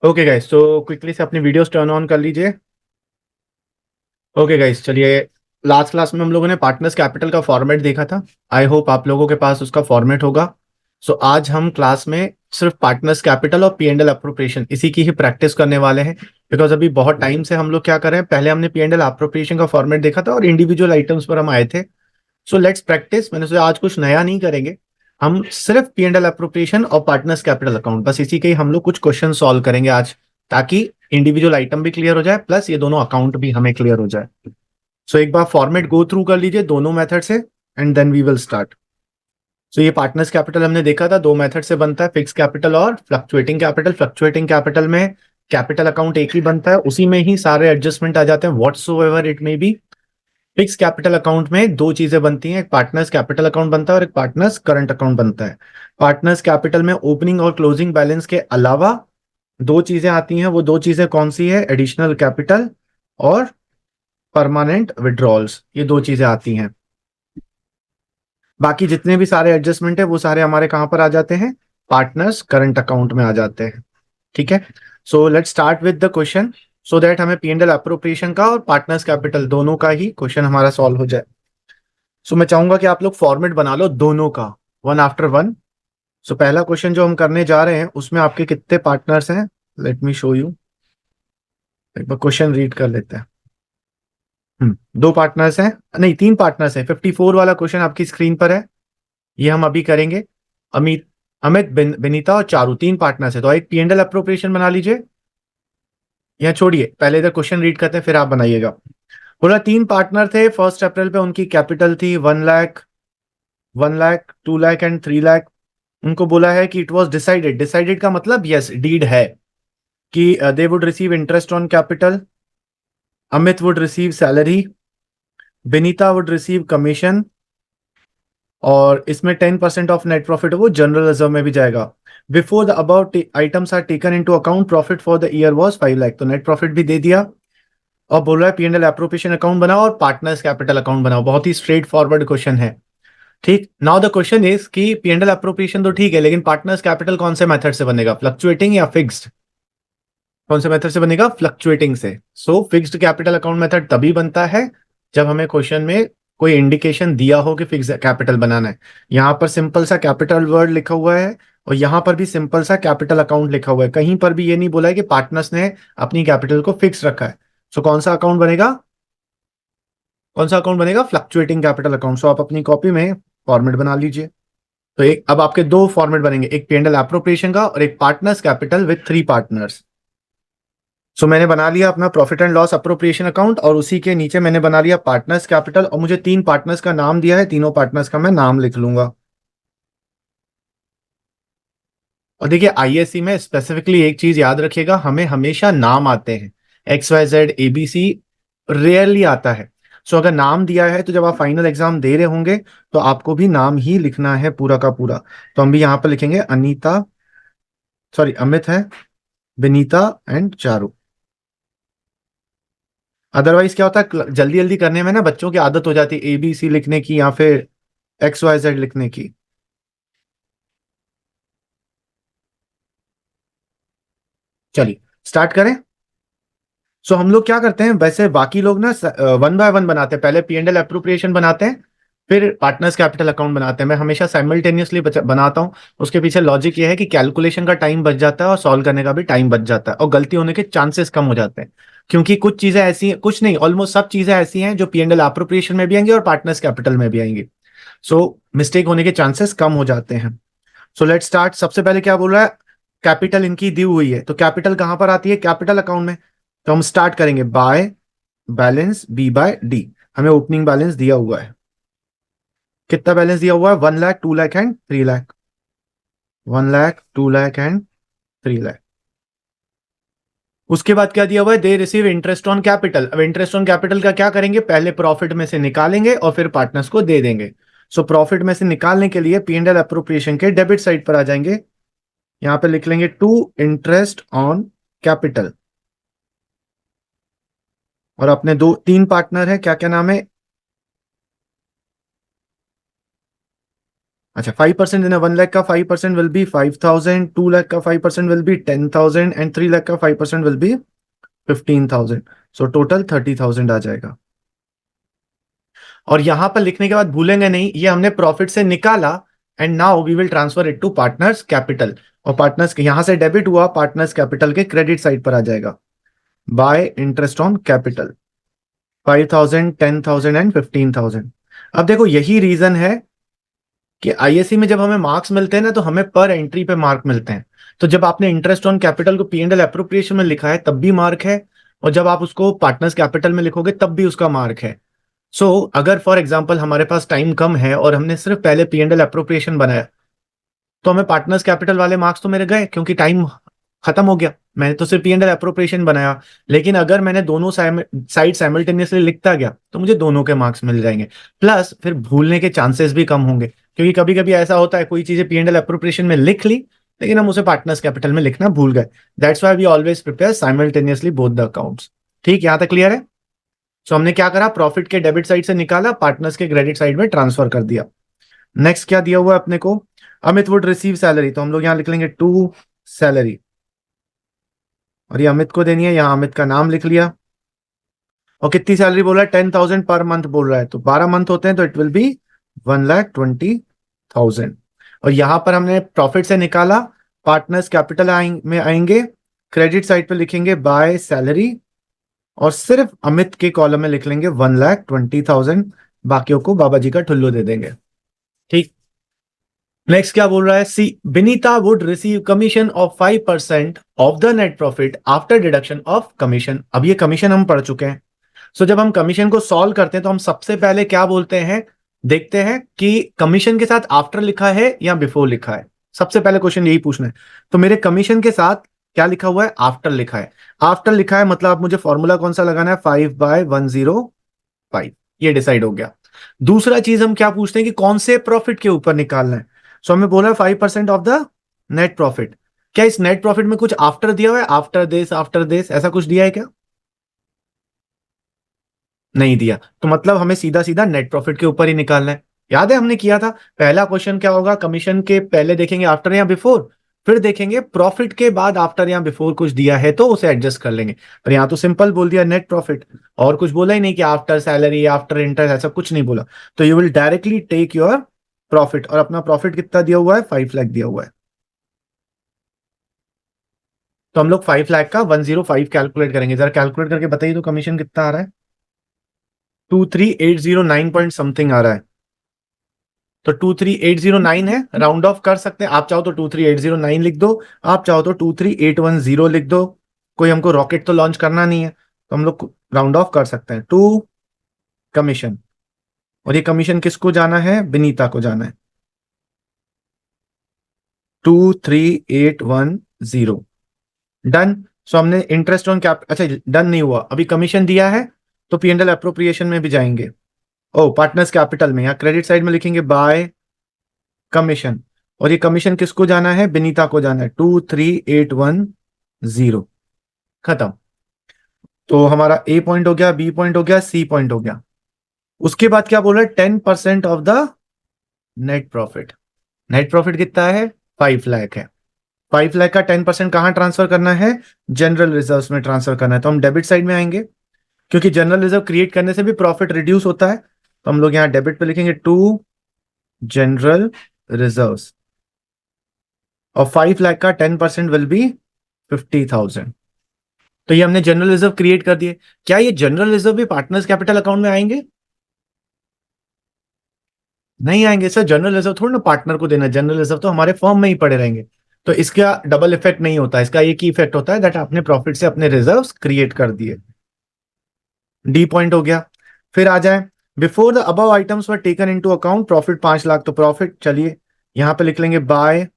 Okay guys, तो quickly से अपनी वीडियोस टर्न ऑन कर लीजिए। ओके गाइस, चलिए। लास्ट क्लास में हम लोगों ने पार्टनर्स कैपिटल का फॉर्मेट देखा था। आई होप आप लोगों के पास उसका फॉर्मेट होगा। सो आज हम क्लास में सिर्फ पार्टनर्स कैपिटल और P&L अप्रोप्रिएशन इसी की ही प्रैक्टिस करने वाले हैं। बिकॉज अभी बहुत टाइम से हम लोग क्या कर रहे हैं, पहले हमने P&L अप्रोप्रिएशन का फॉर्मेट देखा था और इंडिविजुअल आइटम्स पर हम आए थे। So let's practice. मैंने सोचा आज कुछ नया नहीं करेंगे, हम सिर्फ P&L अप्रोप्रिएशन और पार्टनर्स कैपिटल अकाउंट बस इसी के ही हम लोग कुछ क्वेश्चन सॉल्व करेंगे आज, ताकि इंडिविजुअल आइटम भी क्लियर हो जाए प्लस ये दोनों अकाउंट भी हमें क्लियर हो जाए। सो एक बार फॉर्मेट गो थ्रू कर लीजिए दोनों मेथड से and then we will start. So ये पार्टनर्स कैपिटल हमने देखा था, दो मेथड से बनता है, फिक्स कैपिटल और फ्लक्चुएटिंग कैपिटल। फ्लक्चुएटिंग कैपिटल में कैपिटल अकाउंट एक ही बनता है, उसी में ही सारे एडजस्टमेंट आ जाते हैं whatsoever it may be. Fix capital account में दो चीजें बनती हैं, एक पार्टनर्स कैपिटल अकाउंट बनता है और एक पार्टनर्स करंट अकाउंट बनता है। पार्टनर्स कैपिटल में ओपनिंग और क्लोजिंग बैलेंस के अलावा दो चीजें आती हैं। वो दो चीजें कौन सी है? एडिशनल कैपिटल और परमानेंट विड्रॉल्स, ये दो चीजें आती हैं। बाकी जितने भी सारे एडजस्टमेंट है वो सारे हमारे कहां पर आ जाते हैं? पार्टनर्स करंट अकाउंट में आ जाते हैं। ठीक है। So let's start with the question, so that हमें P&L अप्रोप्रिएशन का और पार्टनर्स कैपिटल दोनों का ही क्वेश्चन हमारा सॉल्व हो जाए। सो मैं चाहूंगा कि आप लोग फॉर्मेट बना लो दोनों का, वन आफ्टर वन। सो पहला क्वेश्चन जो हम करने जा रहे हैं उसमें आपके कितने पार्टनर्स हैं? Let me show you. एक बार क्वेश्चन रीड कर लेते हैं। दो पार्टनर्स हैं, नहीं तीन पार्टनर्स हैं। 54 वाला क्वेश्चन आपकी स्क्रीन पर है, ये हम अभी करेंगे। अमित अमित बिनीता और चारू तीन पार्टनर्स है, तो एक P&L अप्रोप्रिएशन बना लीजिए। यहाँ छोड़िए, पहले इधर क्वेश्चन रीड करते हैं फिर आप बनाइएगा। बोला तीन पार्टनर थे, 1 अप्रैल पे उनकी कैपिटल थी 1 लाख, 1 लाख, 2 लाख एंड 3 लाख। उनको बोला है कि इट वॉज डिसाइडेड, डिसाइडेड का मतलब यस डीड है, कि they would receive interest on capital, Amit would receive salary, Binita would receive commission, और इसमें 10% ऑफ नेट प्रॉफिट वो जनरल रिजर्व में भी जाएगा। Before the about items are taken into account, profit for the year was 5 lakh, तो net profit भी दे दिया। और बोल रहा है P&L एप्रोप्रिएशन अकाउंट बनाओ और पार्टनर्स कैपिटल अकाउंट बनाओ। बहुत ही स्ट्रेट फॉरवर्ड क्वेश्चन है। ठीक, नाउ द क्वेश्चन इज कि P&L एप्रोप्रिएशन तो ठीक है, लेकिन पार्टनर्स कैपिटल कौन से मेथड से बनेगा, फ्लक्चुएटिंग या फिक्स्ड? कौन से मेथड से बनेगा? फ्लक्चुएटिंग से। सो फिक्स्ड कैपिटल अकाउंट मेथड तभी बनता है जब हमें क्वेश्चन में कोई इंडिकेशन दिया हो कि फिक्स कैपिटल बनाना है। यहां पर सिंपल सा कैपिटल वर्ड लिखा हुआ है और यहां पर भी सिंपल सा कैपिटल अकाउंट लिखा हुआ है, कहीं पर भी ये नहीं बोला है कि पार्टनर्स ने अपनी कैपिटल को फिक्स रखा है। सो कौन सा अकाउंट बनेगा? कौन सा अकाउंट बनेगा? Fluctuating capital account. सो आप अपनी कॉपी में फॉर्मेट बना लीजिए। तो एक अब आपके दो फॉर्मेट बनेंगे, एक P&L एप्रोप्रिएशन का और एक पार्टनर्स कैपिटल विथ 3 पार्टनर्स। सो मैंने बना लिया अपना profit and loss appropriation account और उसी के नीचे मैंने बना लिया पार्टनर्स कैपिटल, और मुझे तीन पार्टनर्स का नाम दिया है, तीनों पार्टनर्स का मैं नाम लिख लूंगा। और देखिए आईएससी में स्पेसिफिकली एक चीज याद रखिएगा, हमें हमेशा नाम आते हैं, XYZ ABC रेयरली आता है। सो अगर नाम दिया है तो जब आप फाइनल एग्जाम दे रहे होंगे तो आपको भी नाम ही लिखना है पूरा का पूरा। तो हम भी यहाँ पर लिखेंगे अनीता, सॉरी अमित है, विनीता एंड चारू। अदरवाइज क्या होता है, जल्दी जल्दी करने में ना बच्चों की आदत हो जाती है ABC लिखने की या फिर XYZ लिखने की। चलिए स्टार्ट करें। सो हम लोग क्या करते हैं, वैसे बाकी लोग ना वन बाय वन बनाते हैं, पहले P&L अप्रोप्रिएशन बनाते हैं फिर पार्टनर्स कैपिटल अकाउंट बनाते हैं। मैं हमेशा साइमल्टेनियसली बनाता हूँ। उसके पीछे लॉजिक ये है कि कैलकुलेशन का टाइम बच जाता है और सॉल्व करने का भी टाइम बच जाता है और गलती होने के चांसेस कम हो जाते हैं। क्योंकि कुछ चीजें ऐसी हैं, कुछ नहीं ऑलमोस्ट सब चीजें ऐसी हैं जो P&L अप्रोप्रिएशन में भी आएंगी और पार्टनर्स कैपिटल में भी आएंगी। सो मिस्टेक होने के चांसेस कम हो जाते हैं। So let start. सबसे पहले क्या बोल रहा है, कैपिटल इनकी दी हुई है, तो कैपिटल कहां पर आती है? कैपिटल अकाउंट में। तो हम स्टार्ट करेंगे बाय बैलेंस B/D। हमें ओपनिंग बैलेंस दिया हुआ है, कितना बैलेंस दिया हुआ है? 1 लाख, 2 लाख एंड 3 लाख। 1 लाख, 2 लाख एंड 3 लाख। उसके बाद क्या दिया हुआ है? They receive interest on capital. अब इंटरेस्ट ऑन कैपिटल का क्या करेंगे, पहले प्रॉफिट में से निकालेंगे और फिर पार्टनर्स को दे देंगे। सो प्रॉफिट में से निकालने के लिए P&L अप्रोप्रिएशन के डेबिट साइड पर आ जाएंगे, यहां पे लिख लेंगे टू इंटरेस्ट ऑन कैपिटल। और अपने दो तीन पार्टनर है, क्या क्या नाम है? अच्छा 5% इन 1 लाख का 5% विल बी 5,000, 2 लाख का 5% विल बी 10,000 एंड 3 लाख का 5% विल बी 15,000। सो टोटल 30,000 आ जाएगा। और यहां पर लिखने के बाद भूलेंगे नहीं, ये हमने प्रॉफिट से निकाला and now we will transfer it to partners capital. और पार्टनर्स के यहां से डेबिट हुआ, पार्टनर्स कैपिटल के क्रेडिट साइड पर आ जाएगा by interest on capital 5,000, 10,000 and 15,000। अब देखो यही रीजन है कि आईएससी में जब हमें मार्क्स मिलते हैं ना, तो हमें पर एंट्री पे मार्क मिलते हैं। तो जब आपने इंटरेस्ट ऑन कैपिटल को पी एंड एल एप्रोप्रिएशन में लिखा है तब भी मार्क है, और जब आप उसको पार्टनर्स कैपिटल में लिखोगे तब भी उसका मार्क है। अगर फॉर एग्जाम्पल हमारे पास टाइम कम है और हमने सिर्फ पहले पी एंड एल एप्रोप्रिएशन बनाया, तो हमें पार्टनर्स कैपिटल वाले मार्क्स तो मेरे गए क्योंकि टाइम खत्म हो गया, मैंने तो सिर्फ पी एंड एल एप्रोप्रिएशन बनाया। लेकिन अगर मैंने दोनों साइड साइमल्टेनियसली लिखता गया तो मुझे दोनों के मार्क्स मिल जाएंगे, प्लस फिर भूलने के चांसेस भी कम होंगे, क्योंकि कभी कभी ऐसा होता है कोई चीजें पी एंड एल एप्रोप्रिएशन में लिख ली लेकिन हम उसे पार्टनर्स कैपिटल में लिखना भूल गए। That's why we always prepare simultaneously both the accounts. ठीक, यहां तक क्लियर है? हमने क्या करा, प्रॉफिट के डेबिट साइड से निकाला, पार्टनर्स के क्रेडिट साइड में ट्रांसफर कर दिया। नेक्स्ट क्या दिया हुआ है अपने को, अमित वुड रिसीव सैलरी, तो हम लोग यहां लिख लेंगे टू सैलरी, और ये अमित को देनी है, यहां अमित का नाम लिख लिया। और कितनी सैलरी बोल रहा है, 10,000 पर मंथ बोल रहा है, तो 12 मंथ होते हैं तो इट विल बी 1,20,000। और यहां पर हमने प्रॉफिट से निकाला, पार्टनर्स कैपिटल में आएंगे, क्रेडिट साइड पे लिखेंगे बाय सैलरी, और सिर्फ अमित के कॉलम में लिख लेंगे 1,20,000, बाकियों को बाबा जी का ठुल्लू दे देंगे। ठीक, नेक्स्ट क्या बोल रहा है, C Binita would receive commission of 5% of the net profit after deduction of commission. अब ये कमीशन हम पढ़ चुके हैं। जब हम कमीशन को सॉल्व करते हैं तो हम सबसे पहले क्या बोलते हैं, देखते हैं कि कमीशन के साथ आफ्टर लिखा है या बिफोर लिखा है। सबसे पहले क्वेश्चन यही पूछना है। तो मेरे कमीशन के साथ क्या लिखा हुआ है, आफ्टर लिखा है। आफ्टर लिखा है मतलब आप मुझे फॉर्मूला कौन सा लगाना है, 5/105, ये डिसाइड हो गया। दूसरा चीज हम क्या पूछते हैं कि कौन से प्रॉफिट के ऊपर निकालना है। हमें बोला 5% ऑफ द नेट प्रॉफिट। क्या इस नेट प्रॉफिट में कुछ आफ्टर दिया हुआ है, आफ्टर दिस ऐसा कुछ दिया है क्या? नहीं दिया, तो मतलब हमें सीधा सीधा नेट प्रॉफिट के ऊपर ही निकालना है। याद है हमने किया था, पहला क्वेश्चन क्या होगा, कमीशन के पहले देखेंगे आफ्टर या बिफोर, फिर देखेंगे प्रॉफिट के बाद आफ्टर या बिफोर कुछ दिया है तो उसे एडजस्ट कर लेंगे। पर यहां तो सिंपल बोल दिया नेट प्रॉफिट, और कुछ बोला ही नहीं कि आफ्टर सैलरी आफ्टर इंटरेस्ट, ऐसा कुछ नहीं बोला। तो you will directly take your profit, और अपना प्रॉफिट कितना दिया हुआ है, 5 लाख दिया हुआ है। तो हम लोग 5 लाख का 105 कैलकुलेट करेंगे, जरा कैलकुलेट करके बताइए तो कमीशन कितना आ रहा है, 23,809 पॉइंट समथिंग आ रहा है। तो 23,809 है, राउंड ऑफ कर सकते हैं, आप चाहो तो 23,809 लिख दो, आप चाहो तो 23,810 लिख दो। कोई हमको रॉकेट तो लॉन्च करना नहीं है, तो हम लोग राउंड ऑफ कर सकते हैं टू कमीशन। और ये कमीशन किसको जाना है, बिनीता को जाना है, 23,810। डन। हमने इंटरेस्ट ऑन कैप, अच्छा डन नहीं हुआ, अभी कमीशन दिया है तो पी एंड एल अप्रोप्रिएशन में भी जाएंगे। ओ पार्टनर्स कैपिटल में, या क्रेडिट साइड में लिखेंगे बाय कमीशन, और ये कमीशन किसको जाना है, बिनीता को जाना है, 23,810। खत्म। तो हमारा ए पॉइंट हो गया, बी पॉइंट हो गया, सी पॉइंट हो गया। उसके बाद क्या बोल रहा है, 10% of the net profit. Net profit कितना है, 5 लाख है। 5 लाख का 10% कहां ट्रांसफर करना है, जनरल रिजर्व में ट्रांसफर करना है। तो हम डेबिट साइड में आएंगे, क्योंकि जनरल रिजर्व क्रिएट करने से भी प्रॉफिट रिड्यूस होता है, तो हम लोग यहां डेबिट पे लिखेंगे टू जनरल रिजर्व, और 5 लाख का 10% विल बी 50,000। तो ये हमने जनरल रिजर्व क्रिएट कर दिए। क्या ये जनरल रिजर्व भी पार्टनर्स कैपिटल अकाउंट में आएंगे? नहीं आएंगे सर, जनरल रिजर्व थोड़ा ना पार्टनर को देना, जनरल रिजर्व तो हमारे फर्म में ही पड़े रहेंगे। तो इसका डबल इफेक्ट नहीं होता, इसका एक ही इफेक्ट होता है दैट आपने प्रॉफिट से अपने रिजर्व्स क्रिएट कर दिए। डी पॉइंट हो गया। फिर आ जाए, before the above items were taken into account profit 5 lakh, तो प्रॉफिट चलिए यहां पे लिख लेंगे by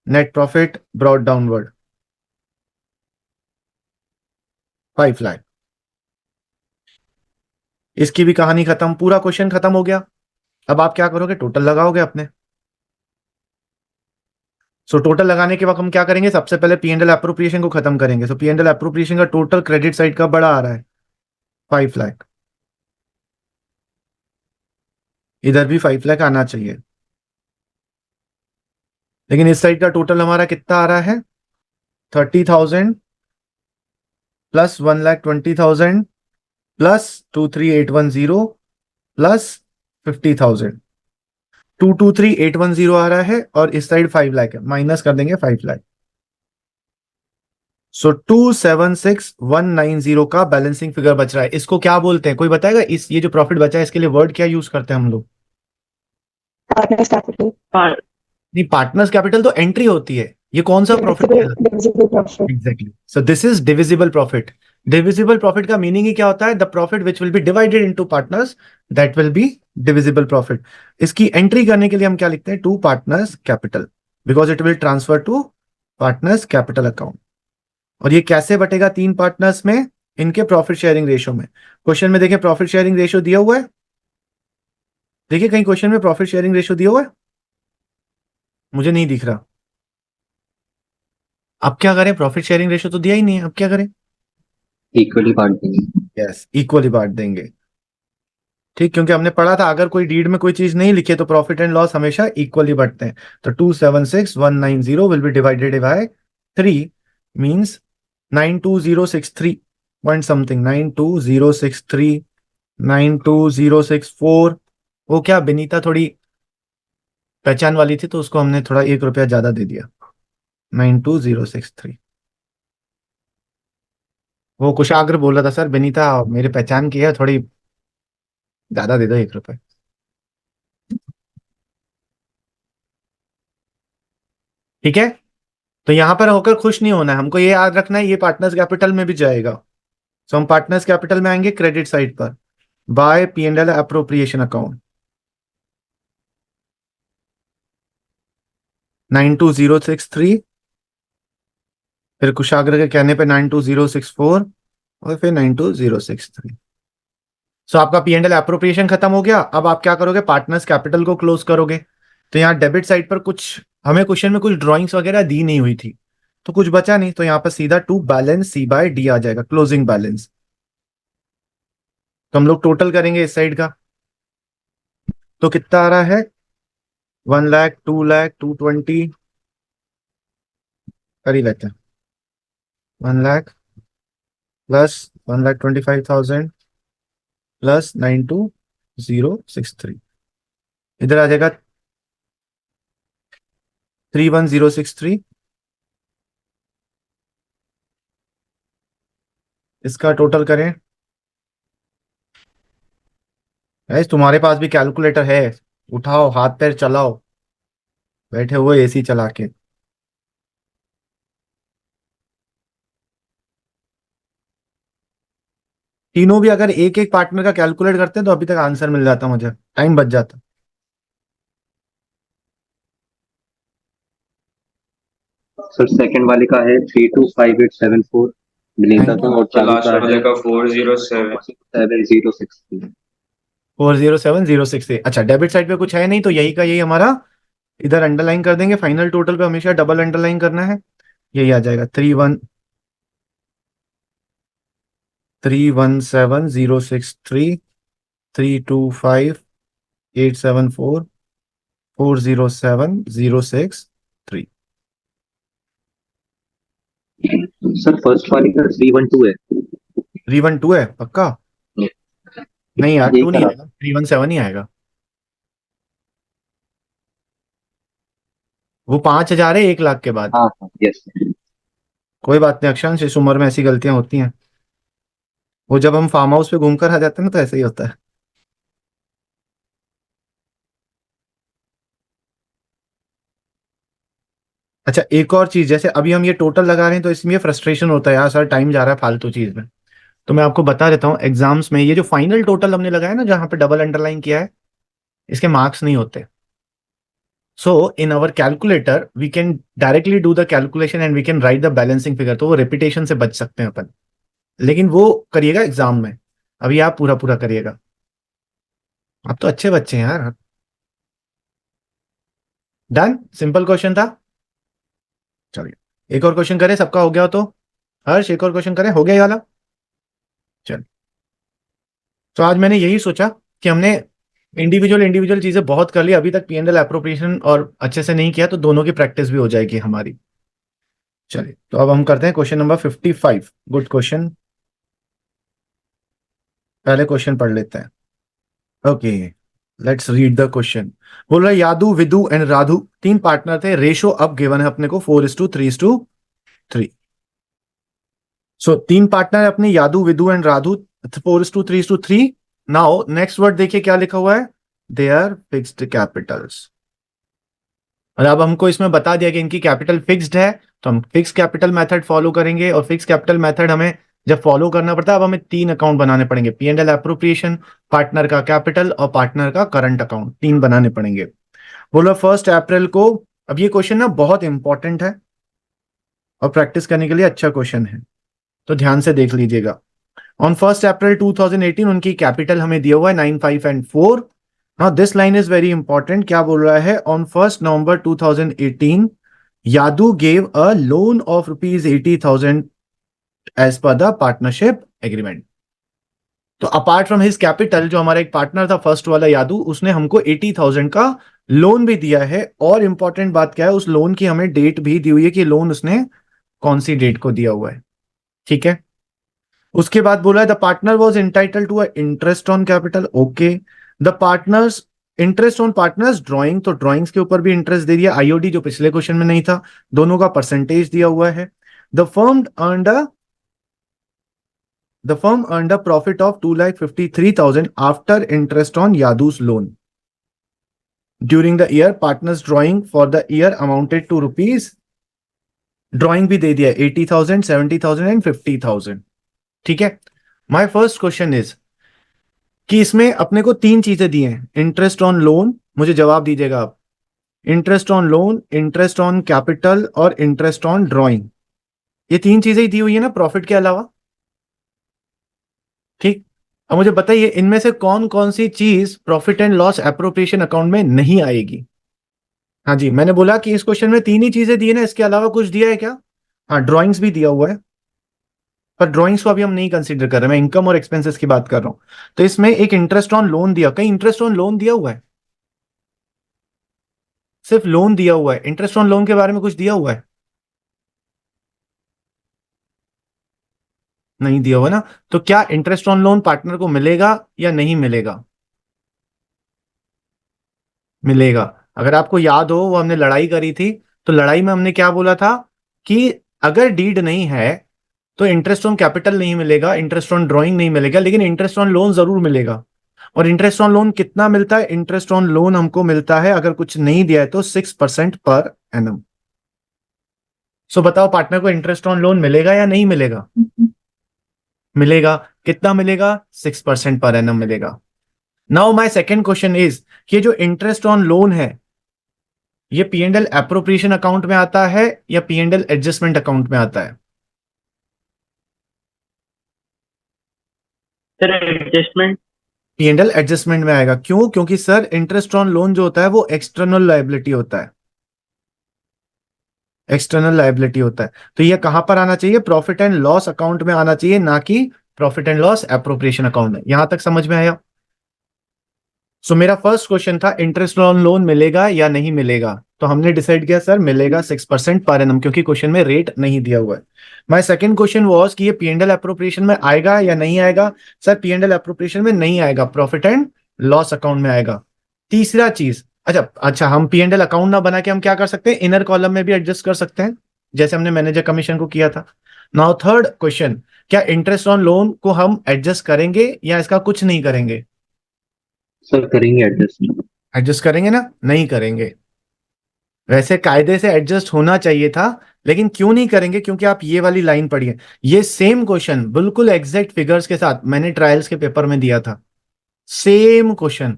net profit brought downward 5 lakh. इसकी भी कहानी खत्म, पूरा क्वेश्चन खत्म हो गया। अब आप क्या करोगे, टोटल लगाओगे अपने। टोटल लगाने के बाद हम क्या करेंगे, सबसे पहले पी एंड एल एप्रोप्रिएशन को खत्म करेंगे। पी एंड एल एप्रोप्रिएशन का टोटल क्रेडिट साइड का बड़ा आ रहा है 5 लाख, इधर भी 5 लाख आना चाहिए, लेकिन इस साइड का टोटल हमारा कितना आ रहा है, 30,000 प्लस 1,20,000 प्लस 23,810 प्लस 50,000, 223,810 आ रहा है, और इस साइड 5 लाख है, माइनस कर देंगे 5 लाख। सो 276,190 का बैलेंसिंग फिगर बच रहा है। इसको क्या बोलते हैं, कोई बताएगा? इस ये जो प्रॉफिट बचा है इसके लिए वर्ड क्या यूज करते हैं हम लोग? Partners capital. नहीं, पार्टनर्स कैपिटल तो एंट्री होती है, ये कौन सा प्रॉफिट डिविजिबल कहलाता डिविजिबल प्रॉफिट। है? Exactly, so this is divisible profit. Divisible profit का मीनिंग ही क्या होता है? The profit which will be divided into partners, that will be divisible profit. इसकी एंट्री करने के लिए हम क्या लिखते हैं? To partners capital, because it will transfer to partners capital account. और ये कैसे बटेगा तीन पार्टनर्स में? इनके प्रॉफिट शेयरिंग रेशो में। क्वेश्चन में देखिए प्रॉफिट शेयरिंग रेशो दिया हुआ है, देखिए कहीं क्वेश्चन में प्रॉफिट शेयरिंग रेशो दिया हुआ है, मुझे नहीं दिख रहा। अब क्या करें? प्रॉफिट शेयरिंग रेशो तो दिया ही नहीं है, अब क्या करें? इक्वली बांट देंगे। यस, इक्वली बांट देंगे। ठीक, क्योंकि हमने पढ़ा था अगर कोई डीड में कोई चीज नहीं लिखे तो प्रॉफिट एंड लॉस हमेशा इक्वली बढ़ते हैं। तो 276,190 will be divided by 3, means 92063 point something, 92063, 92064। वो क्या, बेनीता थोड़ी पहचान वाली थी तो उसको हमने थोड़ा 1 रुपया ज्यादा दे दिया, 92063। वो कुशाग्र बोल रहा था सर बेनीता मेरे पहचान की है, थोड़ी ज्यादा दे दो 1 रुपए। ठीक है, तो यहां पर होकर खुश नहीं होना है, हमको ये याद रखना है ये पार्टनर्स कैपिटल में भी जाएगा। सो हम पार्टनर्स कैपिटल में आएंगे क्रेडिट साइड पर, by P and L appropriation account, 92063, फिर कुशाग्र के कहने पे 92064, और फिर 92063। सो आपका पी एंड एल अप्रोप्रिएशन खत्म हो गया। अब आप क्या करोगे? पार्टनर्स कैपिटल को क्लोज करोगे। तो यहाँ डेबिट साइड पर कुछ हमें क्वेश्चन में कुछ ड्राइंग्स वगैरह दी नहीं हुई थी, तो कुछ बचा नहीं, तो यहाँ पर सीधा to balance C by D आ जाएगा, क्लोजिंग बैलेंस। तो हम लोग टोटल करेंगे इस साइड का, तो कितना आ रहा है? 1 लाख, 2 लाख, 220, कर ही लेते हैं, 1 लाख प्लस 1,25,000 प्लस 92063, इधर आ जाएगा 31063। इसका टोटल करें, गाइस तुम्हारे पास भी कैलकुलेटर है, उठाओ हाथ पैर चलाओ, बैठे हुए एसी चला के। तीनों भी अगर एक एक पार्टनर का कैलकुलेट करते हैं तो अभी तक आंसर मिल जाता, मुझे टाइम बच जाता। सर सेकंड वाले का है 325874 विनीता थैंक का, यू। और चालू लास्ट का वाले है का 407। 7063। 407,063। अच्छा, डेबिट साइड पे कुछ है नहीं तो यही का यही हमारा इधर अंडरलाइन कर देंगे, फाइनल टोटल पे हमेशा डबल अंडरलाइन करना है। यही आ जाएगा 317,063, 325,874, 407,063। सर फर्स्ट वाले का 312 है। 312 है पक्का? नहीं यार, यही 2 नहीं करा। आएगा, 317 ही आएगा। वो 5,000 है 1 लाख के बाद। हाँ हाँ यस। कोई बात नहीं अक्षांश, इस उम्र में ऐसी गलतियां होती हैं, वो जब हम फार्म हाउस पे घूमकर आ जाते हैं ना तो ऐसे ही होता है। अच्छा, एक और चीज, जैसे अभी हम ये टोटल लगा रहे हैं तो इसमें फ्रस्ट्रेशन होता है यार सर टाइम जा रहा है फालतू चीज में। तो मैं आपको बता देता हूँ, एग्जाम्स में ये जो फाइनल टोटल हमने लगाया ना जहां पे डबल अंडरलाइन किया है, इसके मार्क्स नहीं होते। So in our calculator we can directly do the calculation and we can write the balancing figure, तो वो रिपीटेशन से बच सकते हैं अपन। लेकिन वो करिएगा एग्जाम में, अभी आप पूरा पूरा करिएगा। आप तो अच्छे बच्चे हैं यार। डन, सिंपल क्वेश्चन था। चलिए एक और क्वेश्चन करें, सबका हो गया हो तो। हर्ष एक और क्वेश्चन करें, हो गया ये वाला? चल, तो आज मैंने यही सोचा कि हमने इंडिविजुअल इंडिविजुअल चीजें बहुत कर ली, अभी तक पीएनएल एप्रोप्रिएशन और अच्छे से नहीं किया, तो दोनों की प्रैक्टिस भी हो जाएगी हमारी। चलिए, तो अब हम करते हैं क्वेश्चन नंबर 55। गुड क्वेश्चन, पहले क्वेश्चन पढ़ लेते हैं। Okay, let's read the question. बोल रहा है यादू विदु एंड राधु तीन पार्टनर थे, रेशो अब गिवन है अपने को 4:3:3। सो तीन पार्टनर है अपने, Yadu Vidu and Radhu, 4:3:3। Now next word देखिए क्या लिखा हुआ है, दे आर फिक्स्ड कैपिटल्स। और अब हमको इसमें बता दिया कि इनकी कैपिटल फिक्स्ड है, तो हम फिक्स कैपिटल मेथड फॉलो करेंगे। और फिक्स कैपिटल मेथड हमें जब फॉलो करना पड़ता है, अब हमें तीन अकाउंट बनाने पड़ेंगे, पीएनएल एप्रोप्रिएशन, पार्टनर का कैपिटल और पार्टनर का करंट अकाउंट, तीन बनाने पड़ेंगे। बोलो 1 अप्रैल को, अब ये क्वेश्चन ना बहुत इंपॉर्टेंट है और प्रैक्टिस करने के लिए अच्छा क्वेश्चन है, तो ध्यान से देख लीजिएगा। ऑन 1 अप्रैल 2018 उनकी कैपिटल हमें दिया हुआ है 9, 5 and 4। Now this line is very important, क्या बोल रहा है, on 1 November 2018 Yadu gave a loan of ₹80,000 as per the partnership agreement. तो अपार्ट फ्रॉम हिज कैपिटल, जो हमारा एक पार्टनर था फर्स्ट वाला यादू, उसने हमको 80,000 का लोन भी दिया है। और इंपॉर्टेंट बात क्या है, उस लोन की हमें डेट भी दी हुई है कि लोन उसने कौन सी डेट को दिया हुआ है। ठीक है, उसके बाद बोला है the partner was entitled to a interest on capital. Okay, the partners interest on partners drawing, तो ड्रॉइंग्स के ऊपर भी इंटरेस्ट दे दिया, आईओडी जो पिछले क्वेश्चन में नहीं था, दोनों का परसेंटेज दिया हुआ है। The firm earned a profit of 2,53,000 after interest on Yadu's loan during the year. Partners drawing for the year amounted to rupees, drawing भी दे दिया 80,000, 70,000 एंड 50,000। ठीक है, माई फर्स्ट क्वेश्चन इज कि इसमें अपने को तीन चीजें दी हैं, इंटरेस्ट ऑन लोन, मुझे जवाब दीजिएगा आप, interest on loan, interest on capital और इंटरेस्ट ऑन ड्रॉइंग, ये तीन चीजें ही दी हुई है ना प्रॉफिट के अलावा। ठीक, अब मुझे बताइए इनमें से कौन कौन सी चीज profit and loss appropriation account में नहीं आएगी। हाँ जी, मैंने बोला कि इस क्वेश्चन में तीन ही चीजें दी है ना, इसके अलावा कुछ दिया है क्या। हाँ, ड्रॉइंग्स भी दिया हुआ है, पर ड्रॉइंग्स को अभी हम नहीं कंसीडर कर रहे, मैं इनकम और एक्सपेंसेस की बात कर रहा हूं। तो इसमें एक इंटरेस्ट ऑन लोन दिया, कहीं इंटरेस्ट ऑन लोन दिया हुआ है, सिर्फ लोन दिया हुआ है, इंटरेस्ट ऑन लोन के बारे में कुछ दिया हुआ है, नहीं दिया हुआ ना। तो क्या इंटरेस्ट ऑन लोन पार्टनर को मिलेगा या नहीं मिलेगा, मिलेगा। अगर आपको याद हो, वो हमने लड़ाई करी थी, तो लड़ाई में हमने क्या बोला था कि अगर डीड नहीं है तो इंटरेस्ट ऑन कैपिटल नहीं मिलेगा, इंटरेस्ट ऑन ड्रॉइंग नहीं मिलेगा, लेकिन इंटरेस्ट ऑन लोन जरूर मिलेगा। और इंटरेस्ट ऑन लोन कितना मिलता है, इंटरेस्ट ऑन लोन हमको मिलता है, अगर कुछ नहीं दिया है तो 6% पर एनम। सो बताओ पार्टनर को इंटरेस्ट ऑन लोन मिलेगा या नहीं मिलेगा, मिलेगा। कितना मिलेगा, 6% पर एनम मिलेगा। Now my second question is कि जो इंटरेस्ट ऑन लोन है, ये पीएनएल एप्रोप्रिएशन अकाउंट में आता है या पीएनएल एडजस्टमेंट अकाउंट में आता है। Sir adjustment. पीएनएल एडजस्टमेंट में आएगा, क्यों, क्योंकि सर इंटरेस्ट ऑन लोन जो होता है वो एक्सटर्नल लायबिलिटी होता है, एक्सटर्नल लायबिलिटी होता है। तो ये कहां पर आना चाहिए, प्रॉफिट एंड लॉस अकाउंट में आना चाहिए, ना कि profit and loss appropriation account में। यहां तक समझ में आया। सो मेरा फर्स्ट क्वेश्चन था इंटरेस्ट ऑन लोन मिलेगा या नहीं मिलेगा, तो हमने डिसाइड किया सर मिलेगा 6% पर एनम, क्योंकि क्वेश्चन में रेट नहीं दिया हुआ है। माय सेकंड क्वेश्चन वाज कि ये पीएनएल एप्रोप्रिएशन में आएगा या नहीं आएगा। सर पीएनएल एप्रोप्रिएशन में नहीं आएगा, प्रॉफिट एंड लॉस अकाउंट में आएगा। तीसरा चीज, अच्छा अच्छा, हम पीएनएल अकाउंट ना बना के हम क्या कर सकते हैं, इनर कॉलम में भी एडजस्ट कर सकते हैं, जैसे हमने मैनेजर कमीशन को किया था। नाउ थर्ड क्वेश्चन, क्या इंटरेस्ट ऑन लोन को हम एडजस्ट करेंगे या इसका कुछ नहीं करेंगे। सर करेंगे एडजस्ट। एडजस्ट करेंगे ना, नहीं करेंगे। वैसे कायदे से एडजस्ट होना चाहिए था, लेकिन क्यों नहीं करेंगे, क्योंकि आप ये वाली लाइन पढ़िए, ये सेम क्वेश्चन बिल्कुल एग्जैक्ट फिगर्स के साथ मैंने ट्रायल्स के पेपर में दिया था, सेम क्वेश्चन,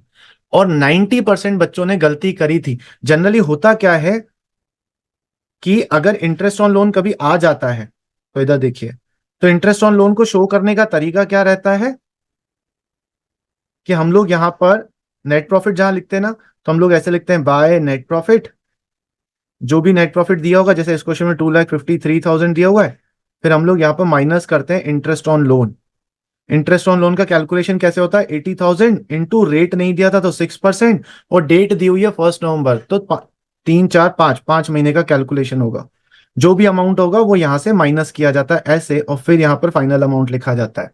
और 90% बच्चों ने गलती करी थी। जनरली होता क्या है कि अगर इंटरेस्ट ऑन लोन कभी आ जाता है, तो इधर देखिए, तो इंटरेस्ट ऑन लोन को शो करने का तरीका क्या रहता है कि हम लोग यहां पर नेट प्रॉफिट जहां लिखते हैं ना, तो हम लोग ऐसे लिखते हैं बाय नेट प्रॉफिट, जो भी नेट प्रॉफिट दिया होगा, जैसे इस क्वेश्चन में 2,53,000 दिया हुआ है, फिर हम लोग यहाँ पर माइनस करते हैं interest on loan. Interest on loan का कैलकुलेशन कैसे होता है, 80,000 इंटू रेट नहीं दिया था तो 6%, और डेट दी हुई है 1 नवंबर, तो 3 4 5 5 महीने का कैलकुलेशन होगा। जो भी अमाउंट होगा वो यहां से माइनस किया जाता है ऐसे, और फिर यहां पर फाइनल अमाउंट लिखा जाता है।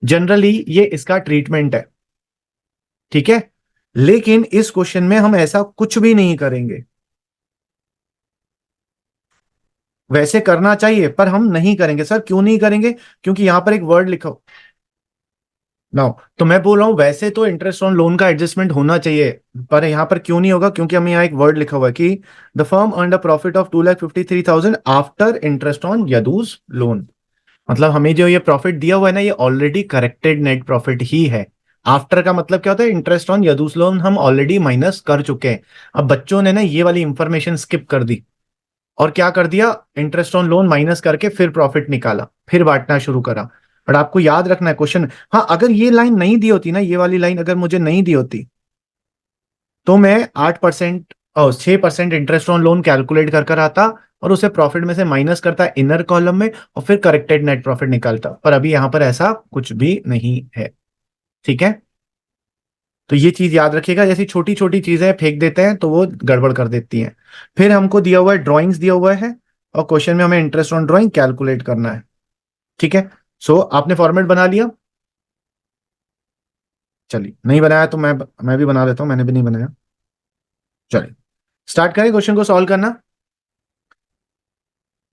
जनरली ये इसका ट्रीटमेंट है, ठीक है। लेकिन इस क्वेश्चन में हम ऐसा कुछ भी नहीं करेंगे। वैसे करना चाहिए पर हम नहीं करेंगे। सर क्यों नहीं करेंगे? क्योंकि यहां पर एक वर्ड लिखो ना, तो मैं बोल रहा हूं वैसे तो इंटरेस्ट ऑन लोन का एडजस्टमेंट होना चाहिए, पर यहां पर क्यों नहीं होगा, क्योंकि हमें यहाँ एक वर्ड लिखा हुआ है कि the firm earn a profit of 2,53,000 after interest on Yadu's loan. मतलब हमें जो ये प्रॉफिट दिया हुआ है ना, ये ऑलरेडी करेक्टेड नेट प्रॉफिट ही है। आफ्टर का मतलब क्या होता है, इंटरेस्ट ऑन यदूस लोन हम ऑलरेडी माइनस कर चुके हैं। अब बच्चों ने ना ये वाली इंफॉर्मेशन स्किप कर दी और क्या कर दिया, इंटरेस्ट ऑन लोन माइनस करके फिर प्रॉफिट निकाला, फिर बांटना शुरू करा। बट आपको याद रखना है क्वेश्चन, हाँ अगर ये लाइन नहीं दी होती ना, ये वाली लाइन अगर मुझे नहीं दी होती तो मैं 8% और 6% इंटरेस्ट ऑन लोन कैलकुलेट कर कर आता और उसे प्रॉफिट में से माइनस करता इनर कॉलम में, और फिर करेक्टेड नेट प्रॉफिट निकालता। पर अभी यहां पर ऐसा कुछ भी नहीं है, ठीक है। तो ये चीज याद रखिएगा, जैसी छोटी छोटी चीजें फेंक देते हैं तो वो गड़बड़ कर देती हैं। फिर हमको दिया हुआ है ड्राइंग्स दिया हुआ है, और क्वेश्चन में हमें इंटरेस्ट ऑन ड्राइंग कैलकुलेट करना है, ठीक है। सो आपने फॉर्मेट बना लिया? चलिए, नहीं बनाया तो मैं भी बना लेता हूं, मैंने भी नहीं बनाया। चलिए स्टार्ट करें क्वेश्चन को सॉल्व करना।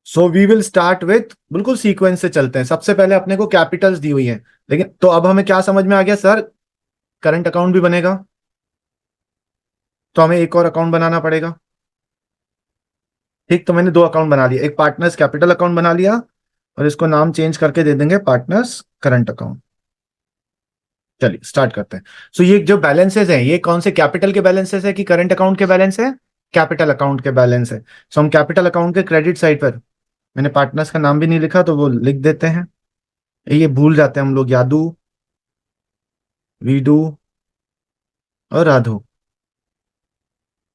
So we will start with, बिल्कुल सीक्वेंस से चलते हैं। सबसे पहले अपने को कैपिटल्स दी हुई है, लेकिन तो अब हमें क्या समझ में आ गया सर, करंट अकाउंट भी बनेगा तो हमें एक और अकाउंट बनाना पड़ेगा। ठीक, तो मैंने दो अकाउंट बना लिया, एक पार्टनर्स कैपिटल अकाउंट बना लिया और इसको नाम चेंज करके दे देंगे पार्टनर्स करंट अकाउंट। चलिए स्टार्ट करते हैं। सो ये जो बैलेंसेस हैं, ये कौन से कैपिटल के बैलेंसेस है कि करंट अकाउंट के बैलेंस है? कैपिटल अकाउंट के बैलेंस है। सो हम कैपिटल अकाउंट के क्रेडिट साइड पर, मैंने पार्टनर्स का नाम भी नहीं लिखा तो वो लिख देते हैं, ये भूल जाते हैं हम लोग, यादू, वीडू और राधु।